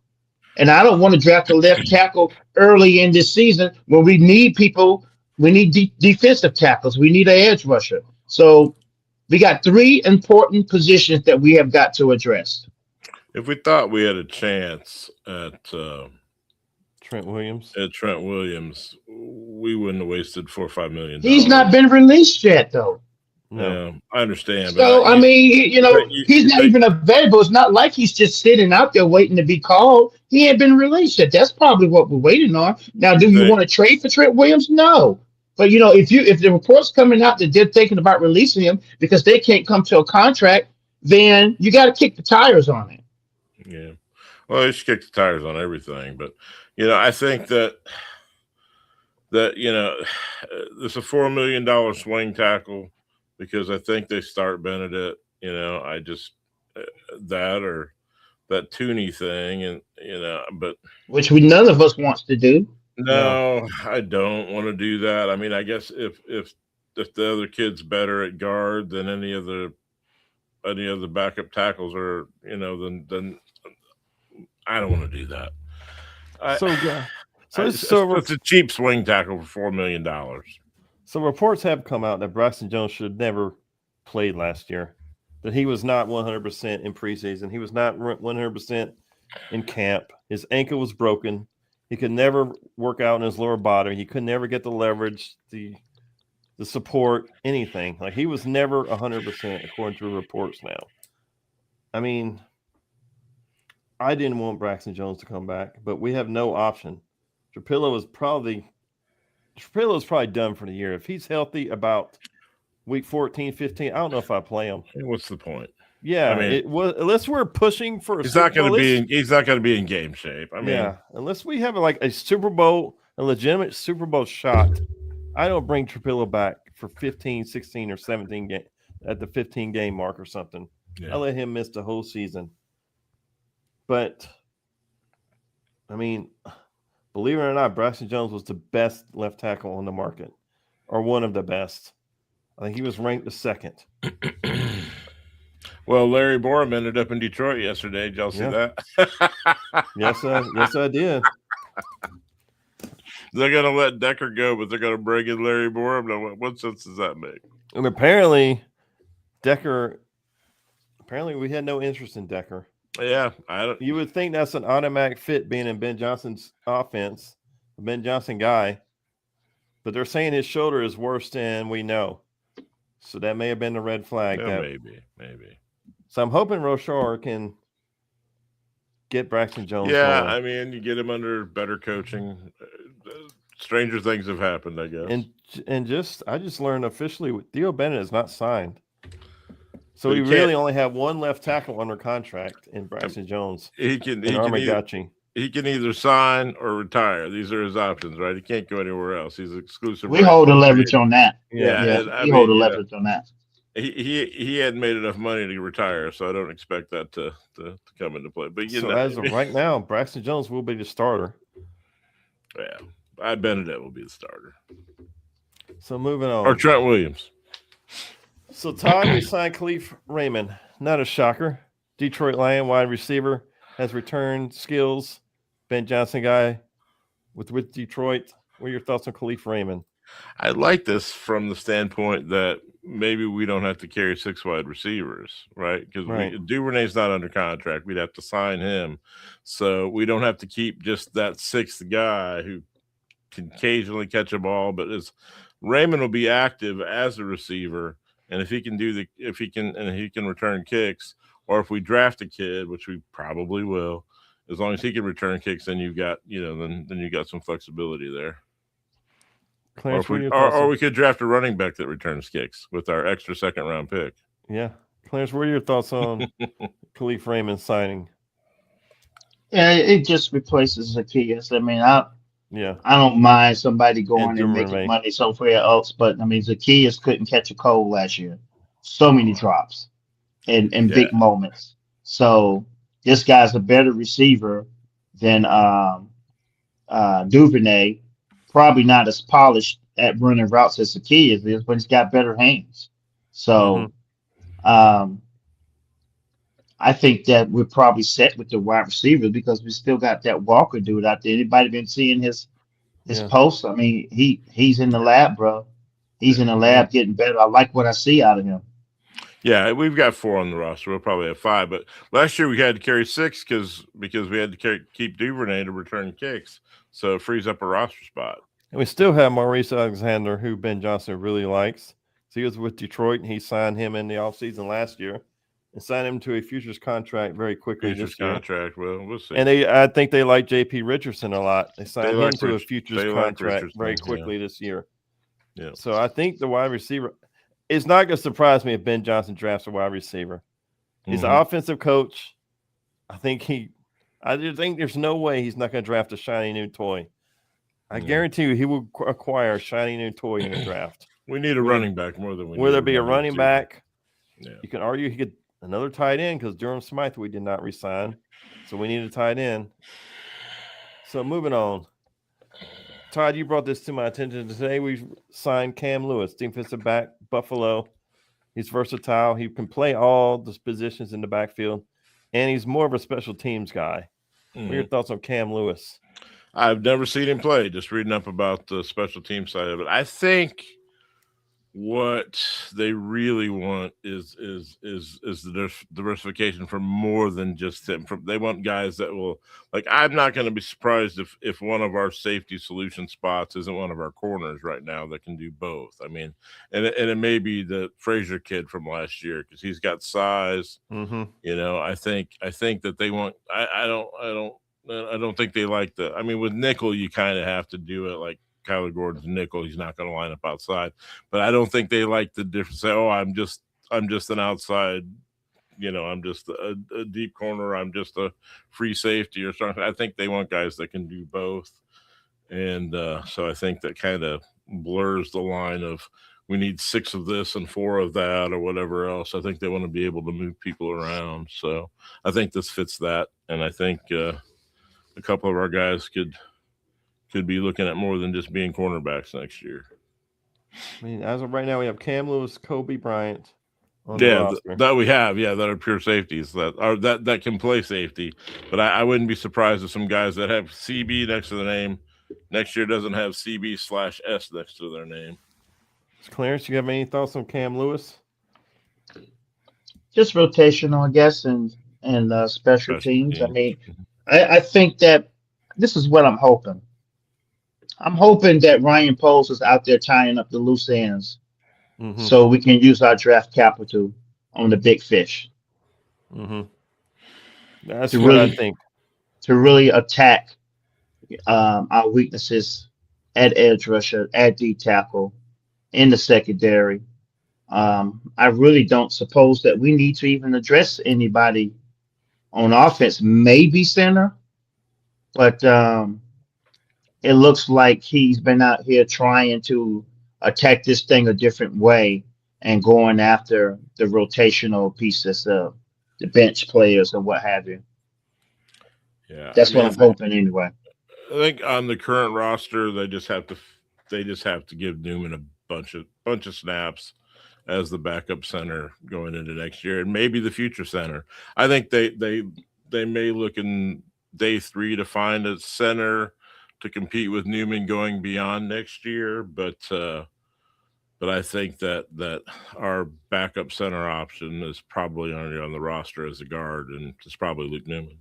Speaker 2: And I don't want to draft a left tackle early in this season when we need people. We need defensive tackles. We need an edge rusher. So we got 3 important positions that we have got to address.
Speaker 3: If we thought we had a chance at
Speaker 1: Trent Williams,
Speaker 3: we wouldn't have wasted $4 or $5 million.
Speaker 2: He's not been released yet, though.
Speaker 3: No, yeah, I understand.
Speaker 2: So I mean, he's not even available. It's not like he's just sitting out there waiting to be called. He ain't been released yet. That's probably what we're waiting on. Now, do you want to trade for Trent Williams? No. But if the report's coming out that they're thinking about releasing him because they can't come to a contract, then you got to kick the tires on it.
Speaker 3: Yeah. Well, they should kick the tires on everything, but I think that there's a $4 million swing tackle because I think they start Benedict. I just that or that Tooney thing, and but
Speaker 2: which none of us wants to do.
Speaker 3: No, I don't want to do that. I mean, I guess if the other kid's better at guard than any of the backup tackles are, then I don't want to do that. It's a cheap swing tackle for $4 million.
Speaker 1: So reports have come out that Braxton Jones should have never played last year. That he was not 100% in preseason. He was not 100% in camp. His ankle was broken. He could never work out in his lower body. He could never get the leverage, the support, anything. Like, he was never 100% according to reports now. I mean, I didn't want Braxton Jones to come back, but we have no option. Trapillo is probably done for the year. If he's healthy about week 14, 15, I don't know if I play him.
Speaker 3: What's the point?
Speaker 1: Yeah, I mean, unless we're pushing for
Speaker 3: he's not going to be in game shape. I mean,
Speaker 1: yeah, unless we have like a Super Bowl, a legitimate Super Bowl shot, I don't bring Trapillo back for 15, 16, or 17 game at the 15 game mark or something.
Speaker 3: Yeah.
Speaker 1: I let him miss the whole season. But I mean, believe it or not, Braxton Jones was the best left tackle on the market, or one of the best. I think he was ranked the second.
Speaker 3: Well, Larry Borum ended up in Detroit yesterday. Did y'all see that?
Speaker 1: Yes, I did.
Speaker 3: They're going to let Decker go, but they're going to bring in Larry Borum. Now, what sense does that make?
Speaker 1: And apparently, we had no interest in Decker.
Speaker 3: Yeah,
Speaker 1: you would think that's an automatic fit being in Ben Johnson's offense, the Ben Johnson guy. But they're saying his shoulder is worse than we know. So that may have been the red flag.
Speaker 3: Yeah, maybe.
Speaker 1: So I'm hoping Rochar can get Braxton Jones.
Speaker 3: Yeah,
Speaker 1: going.
Speaker 3: I mean, you get him under better coaching. Stranger things have happened, I guess.
Speaker 1: And I just learned officially Theo Bennett is not signed. So we really only have one left tackle under contract in Braxton Jones.
Speaker 3: He can either sign or retire. These are his options, right? He can't go anywhere else. He's exclusive.
Speaker 2: We hold the leverage on that.
Speaker 3: Yeah,
Speaker 2: we hold the leverage on that.
Speaker 3: He hadn't made enough money to retire, so I don't expect that to come into play. But
Speaker 1: as of right now, Braxton Jones will be the starter.
Speaker 3: Yeah, Benedict will be the starter.
Speaker 1: So moving on,
Speaker 3: or Trent Williams.
Speaker 1: So Todd, we signed Khalif Raymond. Not a shocker. Detroit Lion wide receiver has returned skills. Ben Johnson guy with Detroit. What are your thoughts on Khalif Raymond?
Speaker 3: I like this from the standpoint that maybe we don't have to carry 6 wide receivers, right? Because Duvernay's not under contract. We'd have to sign him. So we don't have to keep just that 6th guy who can occasionally catch a ball, but Raymond will be active as a receiver. And if he can return kicks, or if we draft a kid, which we probably will, as long as he can return kicks, then you've got, then you got some flexibility there.
Speaker 1: Clarence,
Speaker 3: or we could draft a running back that returns kicks with our extra 2nd round pick.
Speaker 1: Yeah. Clarence, what are your thoughts on Khalif Raymond signing?
Speaker 2: Yeah, it just replaces Zacchaeus. I mean, I don't mind somebody going and making money somewhere else, but I mean, Zacchaeus couldn't catch a cold last year. So many drops and big moments. So this guy's a better receiver than Duvernay. Probably not as polished at running routes as Zacchaeus is, but he's got better hands. So I think that we're probably set with the wide receivers because we still got that Walker dude out there. Anybody been seeing his posts? I mean, he's in the lab, bro. He's in the lab getting better. I like what I see out of him.
Speaker 3: Yeah, we've got 4 on the roster. We'll probably have 5. But last year we had to carry 6 because we had to keep Duvernay to return kicks. So it frees up a roster spot.
Speaker 1: And we still have Maurice Alexander, who Ben Johnson really likes. So he was with Detroit, and he signed him in the offseason last year and signed him to a futures contract very quickly this year.
Speaker 3: Well, we'll see.
Speaker 1: And I think they like J.P. Richardson a lot. They signed him to a futures contract very quickly this year.
Speaker 3: Yeah.
Speaker 1: So I think the wide receiver – it's not going to surprise me if Ben Johnson drafts a wide receiver. He's an offensive coach. I just think there's no way he's not going to draft a shiny new toy. I guarantee you he will acquire a shiny new toy in the draft.
Speaker 3: We need a running back more than we need.
Speaker 1: Whether it be a running back,
Speaker 3: you
Speaker 1: can argue he could another tight end because Durham Smythe we did not re-sign. So we need a tight end. So moving on. Todd, you brought this to my attention today. We signed Cam Lewis, defensive back, Buffalo. He's versatile. He can play all the positions in the backfield, and he's more of a special teams guy. What are your thoughts on Cam Lewis?
Speaker 3: I've never seen him play. Just reading up about the special team side of it. I think what they really want is the diversification for more than just him. They want guys that will, like, I'm not going to be surprised if one of our safety solution spots isn't one of our corners right now that can do both. I mean, and it may be the Frazier kid from last year because he's got size.
Speaker 1: Mm-hmm.
Speaker 3: You know, I think that they want. I don't think they like the. I mean, with nickel, you kind of have to do it like Kyler Gordon's nickel. He's not going to line up outside, but I don't think they like the difference. Say, oh, I'm just an outside. You know, I'm just a deep corner. I'm just a free safety or something. I think they want guys that can do both, and so I think that kind of blurs the line of we need 6 of this and 4 of that or whatever else. I think they want to be able to move people around. So I think this fits that, and I think a couple of our guys could be looking at more than just being cornerbacks next year.
Speaker 1: I mean, as of right now, we have Cam Lewis, Kobe Bryant on the roster.
Speaker 3: That we have, that are pure safeties that can play safety. But I wouldn't be surprised if some guys that have CB next to the name next year doesn't have CB/S next to their name.
Speaker 1: Clarence, you have any thoughts on Cam Lewis?
Speaker 2: Just rotational, I guess, and special teams. I mean, I think that this is what I'm hoping. I'm hoping that Ryan Poles is out there tying up the loose ends so we can use our draft capital on the big fish.
Speaker 1: Mm-hmm. That's what I think.
Speaker 2: To really attack our weaknesses at edge rusher, at D tackle, in the secondary. I really don't suppose that we need to even address anybody on offense, maybe center, but it looks like he's been out here trying to attack this thing a different way and going after the rotational pieces, the bench players or what have you.
Speaker 3: Yeah,
Speaker 2: that's what I'm hoping anyway.
Speaker 3: I think on the current roster, they just have to give Newman a bunch of snaps as the backup center going into next year, and maybe the future center. I think they may look in day 3 to find a center to compete with Newman going beyond next year, but I think that our backup center option is probably already on the roster as a guard, and it's probably Luke Newman.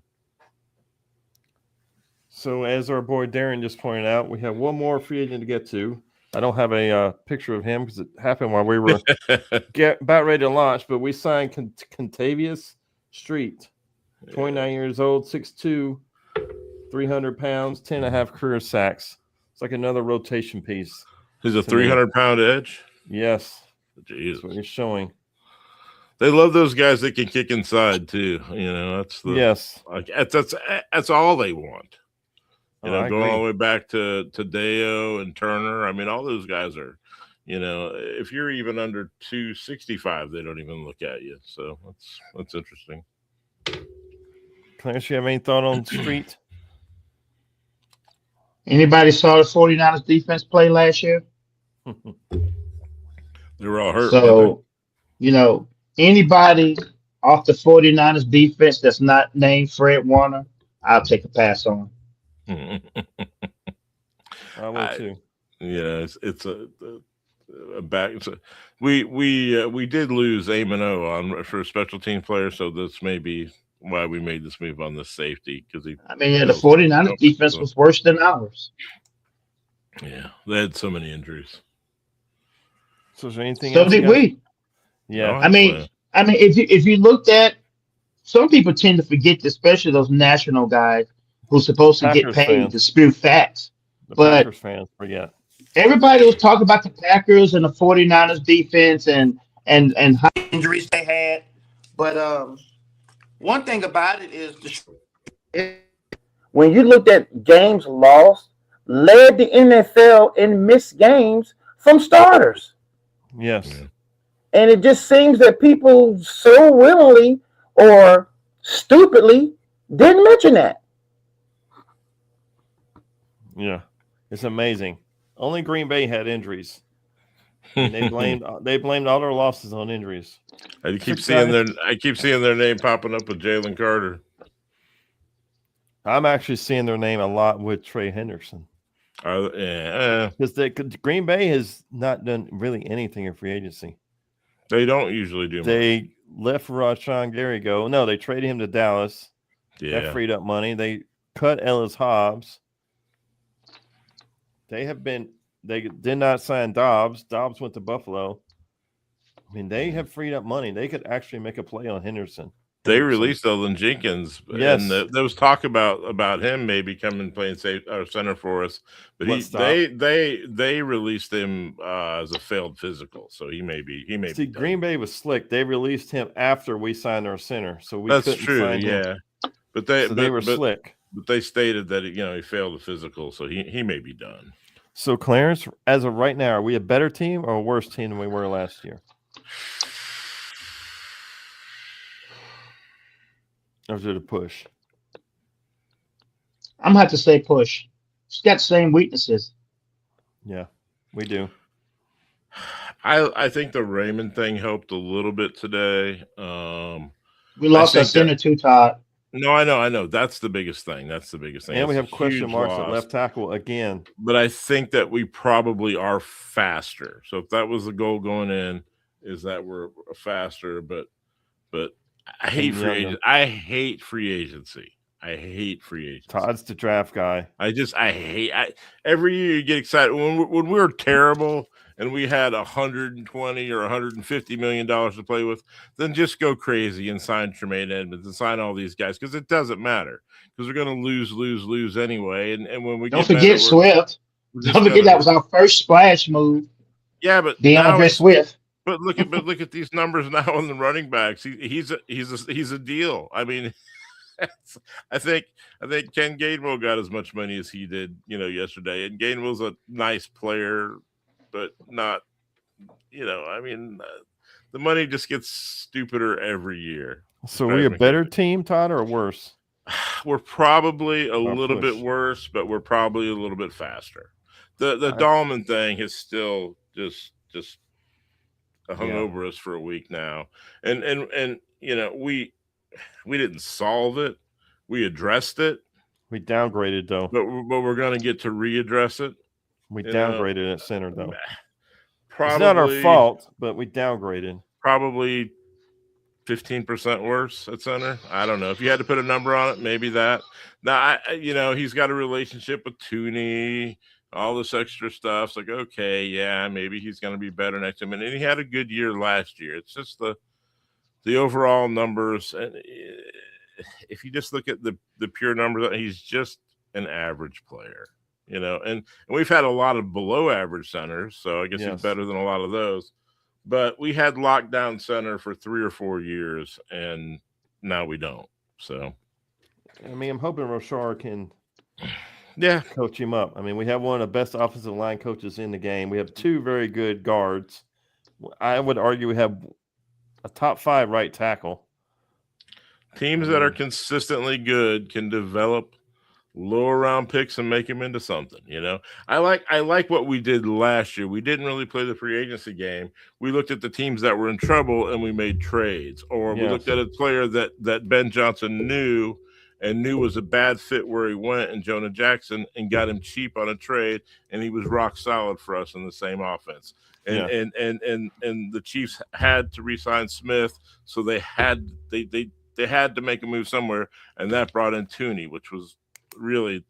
Speaker 1: So as our boy Darren just pointed out, we have one more free agent to get to. I don't have a picture of him because it happened while we were about ready to launch, but we signed Contavious Street, 29 years old, 6'2", 300 pounds, 10.5 career sacks. It's like another rotation piece.
Speaker 3: He's a 300-pound edge?
Speaker 1: Yes.
Speaker 3: Jeez.
Speaker 1: That's what you're showing.
Speaker 3: They love those guys that can kick inside too. You know, that's all they want. You know, going all the way back to Deo and Turner. I mean, all those guys are, you know, if you're even under 265, they don't even look at you. So that's interesting.
Speaker 1: Clarence, you have any thought on Street?
Speaker 2: Anybody saw the 49ers defense play last year?
Speaker 3: They were all hurt.
Speaker 2: So, you know, anybody off the 49ers defense that's not named Fred Warner, I'll take a pass on.
Speaker 1: I will too.
Speaker 3: Yeah, it's a back. We did lose Amon for a special team player, so this may be why we made this move on the safety because the
Speaker 2: 49ers defense was worse than ours.
Speaker 3: Yeah, they had so many injuries.
Speaker 1: So is there anything
Speaker 2: so
Speaker 1: else?
Speaker 2: Did we?
Speaker 1: Yeah.
Speaker 2: I mean, if you looked at, some people tend to forget, especially those national guys who's supposed to get paid to spew facts. But
Speaker 1: Packers fans forget.
Speaker 2: Everybody was talking about the Packers and the 49ers defense and how injuries they had. But one thing about it is when you looked at games lost, led the NFL in missed games from starters.
Speaker 1: Yes.
Speaker 2: And it just seems that people so willingly or stupidly didn't mention that.
Speaker 1: Yeah. It's amazing. Only Green Bay had injuries. And they blamed all their losses on injuries.
Speaker 3: I keep seeing their name popping up with Jalen Carter.
Speaker 1: I'm actually seeing their name a lot with Trey Henderson. Because Green Bay has not done really anything in free agency.
Speaker 3: They don't usually do.
Speaker 1: They left Rashawn Gary go. No, they traded him to Dallas.
Speaker 3: Yeah,
Speaker 1: that freed up money. They cut Ellis Hobbs. They did not sign Dobbs. Dobbs went to Buffalo. I mean, they have freed up money. They could actually make a play on Henderson.
Speaker 3: They released Elden Jenkins.
Speaker 1: Yes.
Speaker 3: And there was talk about him maybe coming playing center for us, but they released him as a failed physical, so he may be. See,
Speaker 1: Green Bay was slick. They released him after we signed our center, so we
Speaker 3: that's
Speaker 1: couldn't
Speaker 3: true.
Speaker 1: sign him.
Speaker 3: Yeah, but they
Speaker 1: were slick.
Speaker 3: But they stated that he failed the physical, so he may be done.
Speaker 1: So Clarence, as of right now, are we a better team or a worse team than we were last year? Or is it a push?
Speaker 2: I'm gonna have to say push. It's got the same weaknesses.
Speaker 1: Yeah, we do.
Speaker 3: I think the Raymond thing helped a little bit today.
Speaker 2: We lost our center too, Todd.
Speaker 3: No, I know. That's the biggest thing.
Speaker 1: And we have question marks at left tackle again.
Speaker 3: But I think that we probably are faster. So if that was the goal going in, is that we're faster. But I hate free agency. I hate free agency.
Speaker 1: Todd's the draft guy.
Speaker 3: Every year you get excited when we were terrible and we had $120 or $150 million to play with. Then just go crazy and sign Tremaine Edmonds and sign all these guys because it doesn't matter because we're going to lose anyway. And when we
Speaker 2: don't forget Swift. Don't forget that was our first splash move.
Speaker 3: Yeah, but
Speaker 2: DeAndre Swift.
Speaker 3: But look at these numbers now on the running backs. He's a deal. I mean, I think Ken Gainwell got as much money as he did, yesterday. And Gainwell's a nice player, but not, I mean, the money just gets stupider every year.
Speaker 1: So we're a better team, Todd, or worse?
Speaker 3: We're probably a little bit worse, but we're probably a little bit faster. The Dahlman thing is still just hung over us for a week now. And we didn't solve it. We addressed it.
Speaker 1: We downgraded though.
Speaker 3: But we're going to get to readdress it.
Speaker 1: We downgraded at center though.
Speaker 3: Probably,
Speaker 1: it's not our fault, but we downgraded.
Speaker 3: Probably 15% worse at center. I don't know. If you had to put a number on it, maybe that. Now, he's got a relationship with Tooney, all this extra stuff. It's like, okay, yeah, maybe he's going to be better next time. And he had a good year last year. It's just the overall numbers. And if you just look at the pure numbers, he's just an average player, and we've had a lot of below average centers. So I guess he's better than a lot of those, but we had lockdown center for 3 or 4 years and now we don't. So,
Speaker 1: I mean, I'm hoping Rochar can coach him up. I mean, we have one of the best offensive line coaches in the game. We have 2 very good guards. I would argue we have a top 5 right tackle.
Speaker 3: Teams that are consistently good can develop lower round picks and make them into something. I like what we did last year. We didn't really play the free agency game. We looked at the teams that were in trouble and we made trades, or we looked at a player that Ben Johnson knew was a bad fit where he went, and Jonah Jackson, and got him cheap on a trade, and he was rock solid for us in the same offense. And the Chiefs had to re-sign Smith, so they had to make a move somewhere, and that brought in Tooney, which was really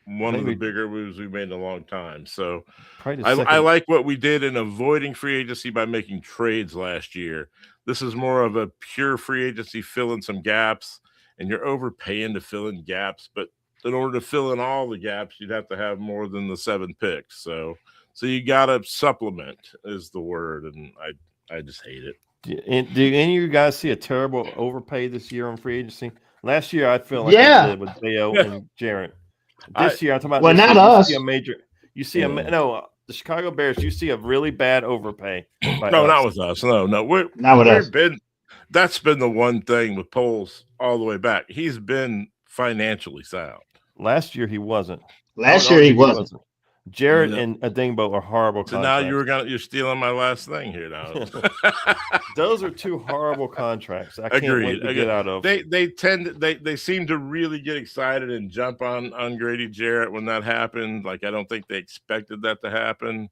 Speaker 3: one of the bigger moves we've made in a long time. So I like what we did in avoiding free agency by making trades last year. This is more of a pure free agency, fill in some gaps, and you're overpaying to fill in gaps. But in order to fill in all the gaps, you'd have to have more than the 7 picks. So you got to supplement is the word, and I just hate it.
Speaker 1: Do any of you guys see a terrible overpay this year on free agency? Last year, I feel like I did with Bayo and Jarrett. This year, I'm talking about.
Speaker 2: Not us.
Speaker 1: You see the Chicago Bears. You see a really bad overpay.
Speaker 3: No, not with us. No,
Speaker 2: not with us.
Speaker 3: That's been the one thing with Poles all the way back. He's been financially sound.
Speaker 1: Last year, he wasn't.
Speaker 2: Last year he
Speaker 1: argue
Speaker 2: wasn't.
Speaker 1: Jarrett
Speaker 3: No.
Speaker 1: and Adingbo are horrible
Speaker 3: So
Speaker 1: contracts.
Speaker 3: now you're stealing my last thing here now.
Speaker 1: Those are two horrible contracts. I can't wait to get out of.
Speaker 3: They seem to really get excited and jump on Grady Jarrett when that happened. Like, I don't think they expected that to happen,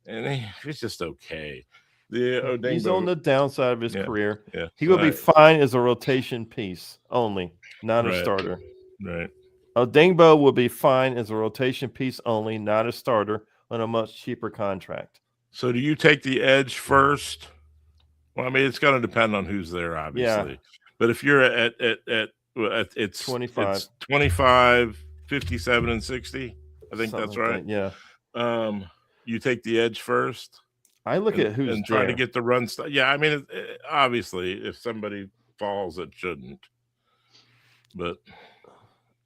Speaker 3: and it's just okay.
Speaker 1: He's on the downside of his career.
Speaker 3: Yeah,
Speaker 1: he will be fine as a rotation piece only, not a starter.
Speaker 3: Right.
Speaker 1: Odingbo will be fine as a rotation piece only, not a starter on a much cheaper contract.
Speaker 3: So do you take the edge first? Well, I mean, it's going to depend on who's there, obviously. Yeah. But if you're at it's
Speaker 1: 25.
Speaker 3: It's 25, 57, and 60. I think
Speaker 1: Something
Speaker 3: that's right.
Speaker 1: That, yeah.
Speaker 3: You take the edge first.
Speaker 1: I look at who's
Speaker 3: and try to get the run stuff. Yeah, I mean, obviously, if somebody falls, it shouldn't. But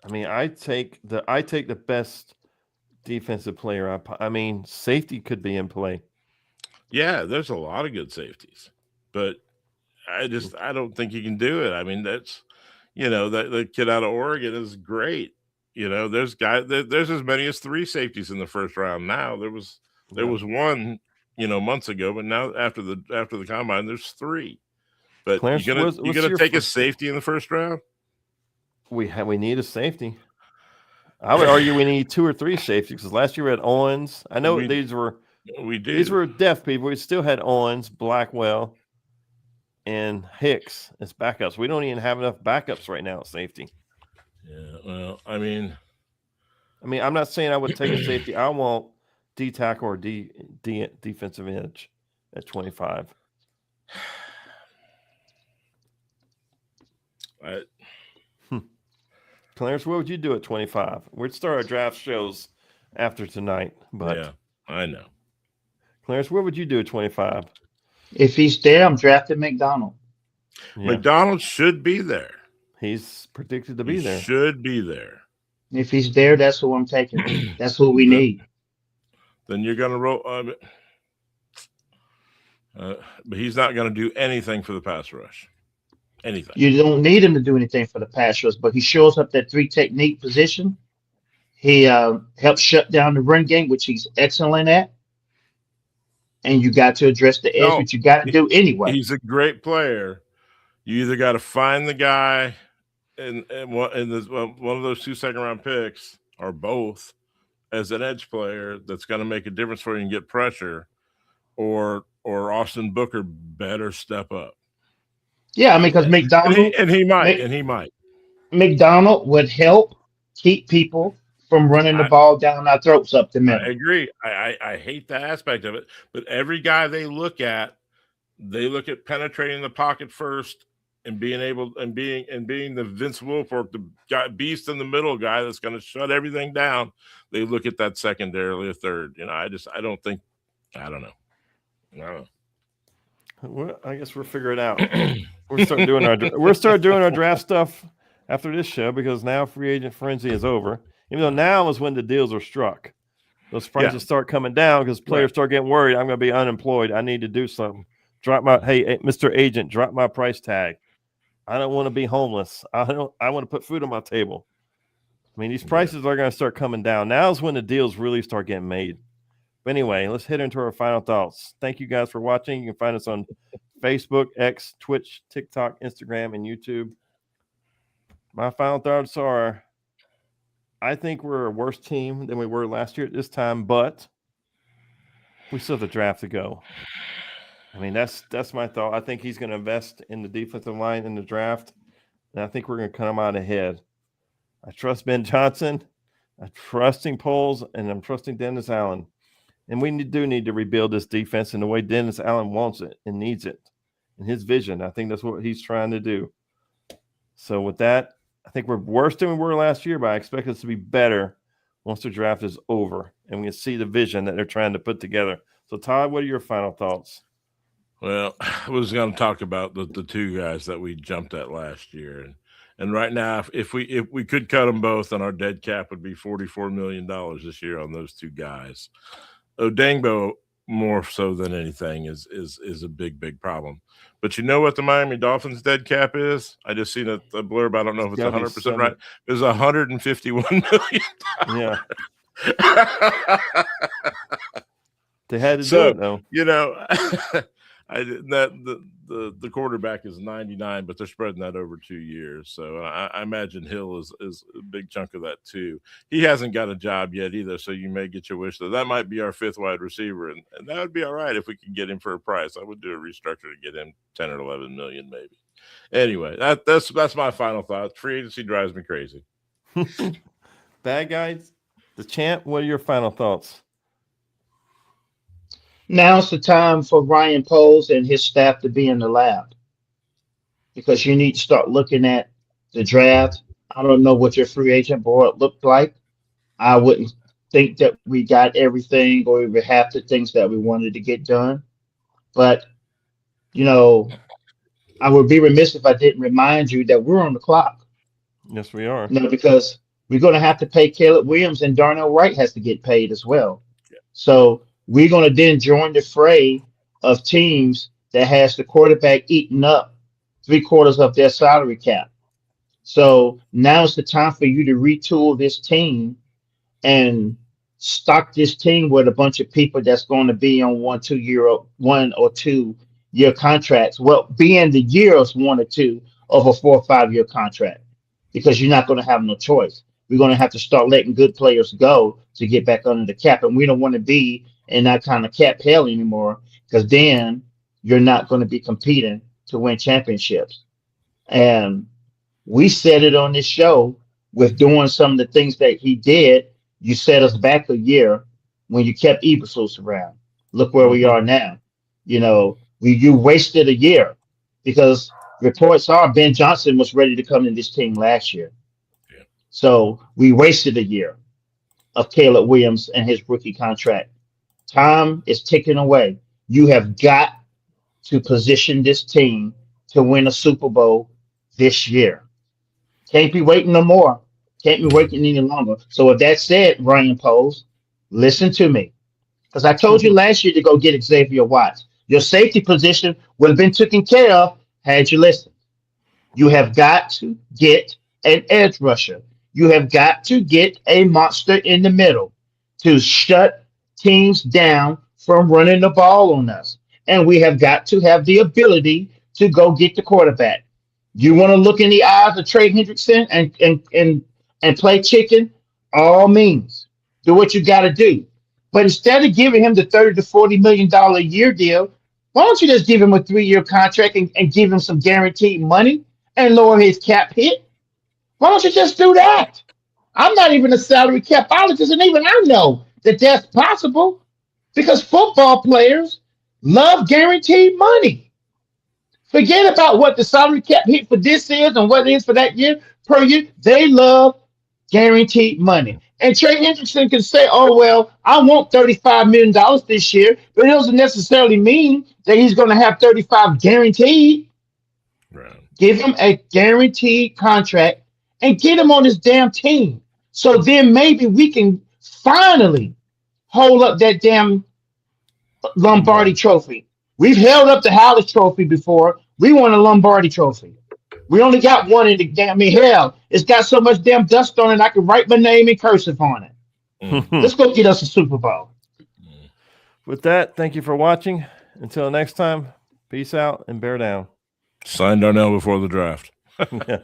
Speaker 1: I mean, I take the best defensive player. I mean, safety could be in play.
Speaker 3: Yeah, there's a lot of good safeties, but I don't think you can do it. I mean, that's that the kid out of Oregon is great. There's as many as 3 safeties in the first round now. There was one. Months ago, but now after the combine, there's 3. But
Speaker 1: Clarence,
Speaker 3: you're gonna take a safety in the first round?
Speaker 1: We need a safety. I would argue we need 2 or 3 safeties because last year we had Owens. I know these were depth people. We still had Owens, Blackwell, and Hicks as backups. We don't even have enough backups right now at safety.
Speaker 3: Yeah, well, I mean,
Speaker 1: I'm not saying I would take a safety. I want D tackle or defensive edge at 25. Clarence, what would you do at 25? We'd start our draft shows after tonight, but
Speaker 3: yeah, I know.
Speaker 1: Clarence, what would you do at 25?
Speaker 2: If he's there, I'm drafting McDonald.
Speaker 3: Yeah. McDonald should be there.
Speaker 1: He's predicted to be there.
Speaker 3: Should be there.
Speaker 2: If he's there, that's who I'm taking. That's who we need.
Speaker 3: Then you're going to roll. But he's not going to do anything for the pass rush. Anything.
Speaker 2: You don't need him to do anything for the pass rush, but he shows up that 3 technique position. He helps shut down the run game, which he's excellent at. And you got to address the edge, which you got to do anyway.
Speaker 3: He's a great player. You either got to find the guy in one of those 2 second-round picks, or both, as an edge player that's going to make a difference for you and get pressure, or Austin Booker better step up.
Speaker 2: Yeah, I mean, because McDonald
Speaker 3: he might.
Speaker 2: McDonald would help keep people from running the ball down our throats up the middle.
Speaker 3: I agree. I hate that aspect of it, but every guy they look at penetrating the pocket first and being the Vince Wilfork, the guy, beast in the middle guy that's going to shut everything down. They look at that secondarily or third. I don't know.
Speaker 1: Well, I guess we'll figure it out. We'll start doing our draft stuff after this show because now free agent frenzy is over. Even though now is when the deals are struck. Those prices start coming down because players start getting worried. I'm going to be unemployed. I need to do something. Hey, Mr. Agent, drop my price tag. I don't want to be homeless. I want to put food on my table. I mean, these prices are going to start coming down. Now is when the deals really start getting made. But anyway, let's head into our final thoughts. Thank you guys for watching. You can find us on Facebook, X, Twitch, TikTok, Instagram, and YouTube. My final thoughts are, I think we're a worse team than we were last year at this time, but we still have the draft to go. I mean, that's my thought. I think he's going to invest in the defensive line in the draft, and I think we're going to come out ahead. I trust Ben Johnson. I'm trusting Poles, and I'm trusting Dennis Allen. And we do need to rebuild this defense in the way Dennis Allen wants it and needs it. In his vision, I think that's what he's trying to do. So with that, I think we're worse than we were last year, but I expect us to be better once the draft is over and we can see the vision that they're trying to put together. So, Todd, what are your final thoughts?
Speaker 3: Well, I was going to talk about the 2 guys that we jumped at last year. And right now, if we could cut them both, then our dead cap would be $44 million this year on those 2 guys. Odingbo more so than anything is a big problem. But you know what the Miami Dolphins dead cap is? I just seen a blurb. I don't know if it's 100% right. It's $151 million.
Speaker 1: Yeah. They had to
Speaker 3: So,
Speaker 1: do it though.
Speaker 3: You know, the quarterback is 99, but they're spreading that over 2 years. So I imagine Hill is a big chunk of that too. He hasn't got a job yet either, so you may get your wish list. That might be our 5th wide receiver, and that would be all right if we could get him for a price. I would do a restructure to get him 10 or 11 million maybe. Anyway, that's my final thought. Free agency drives me crazy.
Speaker 1: Bad guys, the champ. What are your final thoughts?
Speaker 2: Now's the time for Ryan Poles and his staff to be in the lab because you need to start looking at the draft. I don't know what your free agent board looked like. I wouldn't think that we got everything or even half the things that we wanted to get done. But, you know, I would be remiss if I didn't remind you that we're on the clock.
Speaker 1: Yes, we are.
Speaker 2: You know, because we're going to have to pay Caleb Williams and Darnell Wright has to get paid as well.
Speaker 3: Yeah.
Speaker 2: So we're going to then join the fray of teams that has the quarterback eating up 3/4 of their salary cap. So now's the time for you to retool this team and stock this team with a bunch of people that's going to be on 1 or 2 year contracts. Well, be in the years 1 or 2 of a 4 or 5 year contract because you're not going to have no choice. We're going to have to start letting good players go to get back under the cap. And we don't want to be in that kind of cap hell anymore because then you're not going to be competing to win championships. And we said it on this show with doing some of the things that he did. You set us back a year when you kept Eberflus around. Look where we are now. You know, you wasted a year because reports are Ben Johnson was ready to come in this team last year.
Speaker 3: Yeah.
Speaker 2: So we wasted a year of Caleb Williams and his rookie contract. Time is ticking away. You have got to position this team to win a Super Bowl this year. Can't be waiting no more. Can't be waiting any longer. So with that said, Ryan Poles, listen to me. Because I told you last year to go get Xavier Watts. Your safety position would have been taken care of had you listened. You have got to get an edge rusher. You have got to get a monster in the middle to shut teams down from running the ball on us. And we have got to have the ability to go get the quarterback. You want to look in the eyes of Trey Hendrickson and play chicken? All means. Do what you got to do. But instead of giving him the $30 to $40 million a year deal, why don't you just give him a 3-year contract and give him some guaranteed money and lower his cap hit? Why don't you just do that? I'm not even a salary capologist, and even I know that that's possible because football players love guaranteed money. Forget about what the salary cap hit for this is and what it is for that year per year. They love guaranteed money. And Trey Hendrickson can say, oh, well, I want $35 million this year, but it doesn't necessarily mean that he's going to have 35 guaranteed.
Speaker 3: Right.
Speaker 2: Give him a guaranteed contract and get him on his damn team. So then maybe we can finally hold up that damn Lombardi trophy. We've held up the Howard Trophy before. We won a Lombardi trophy. We only got one in the damn hell. It's got so much damn dust on it, I can write my name in cursive on it. Let's go get us a Super Bowl.
Speaker 1: With that, thank you for watching. Until next time, peace out and bear down.
Speaker 3: Sign Darnell before the draft.
Speaker 1: Yeah.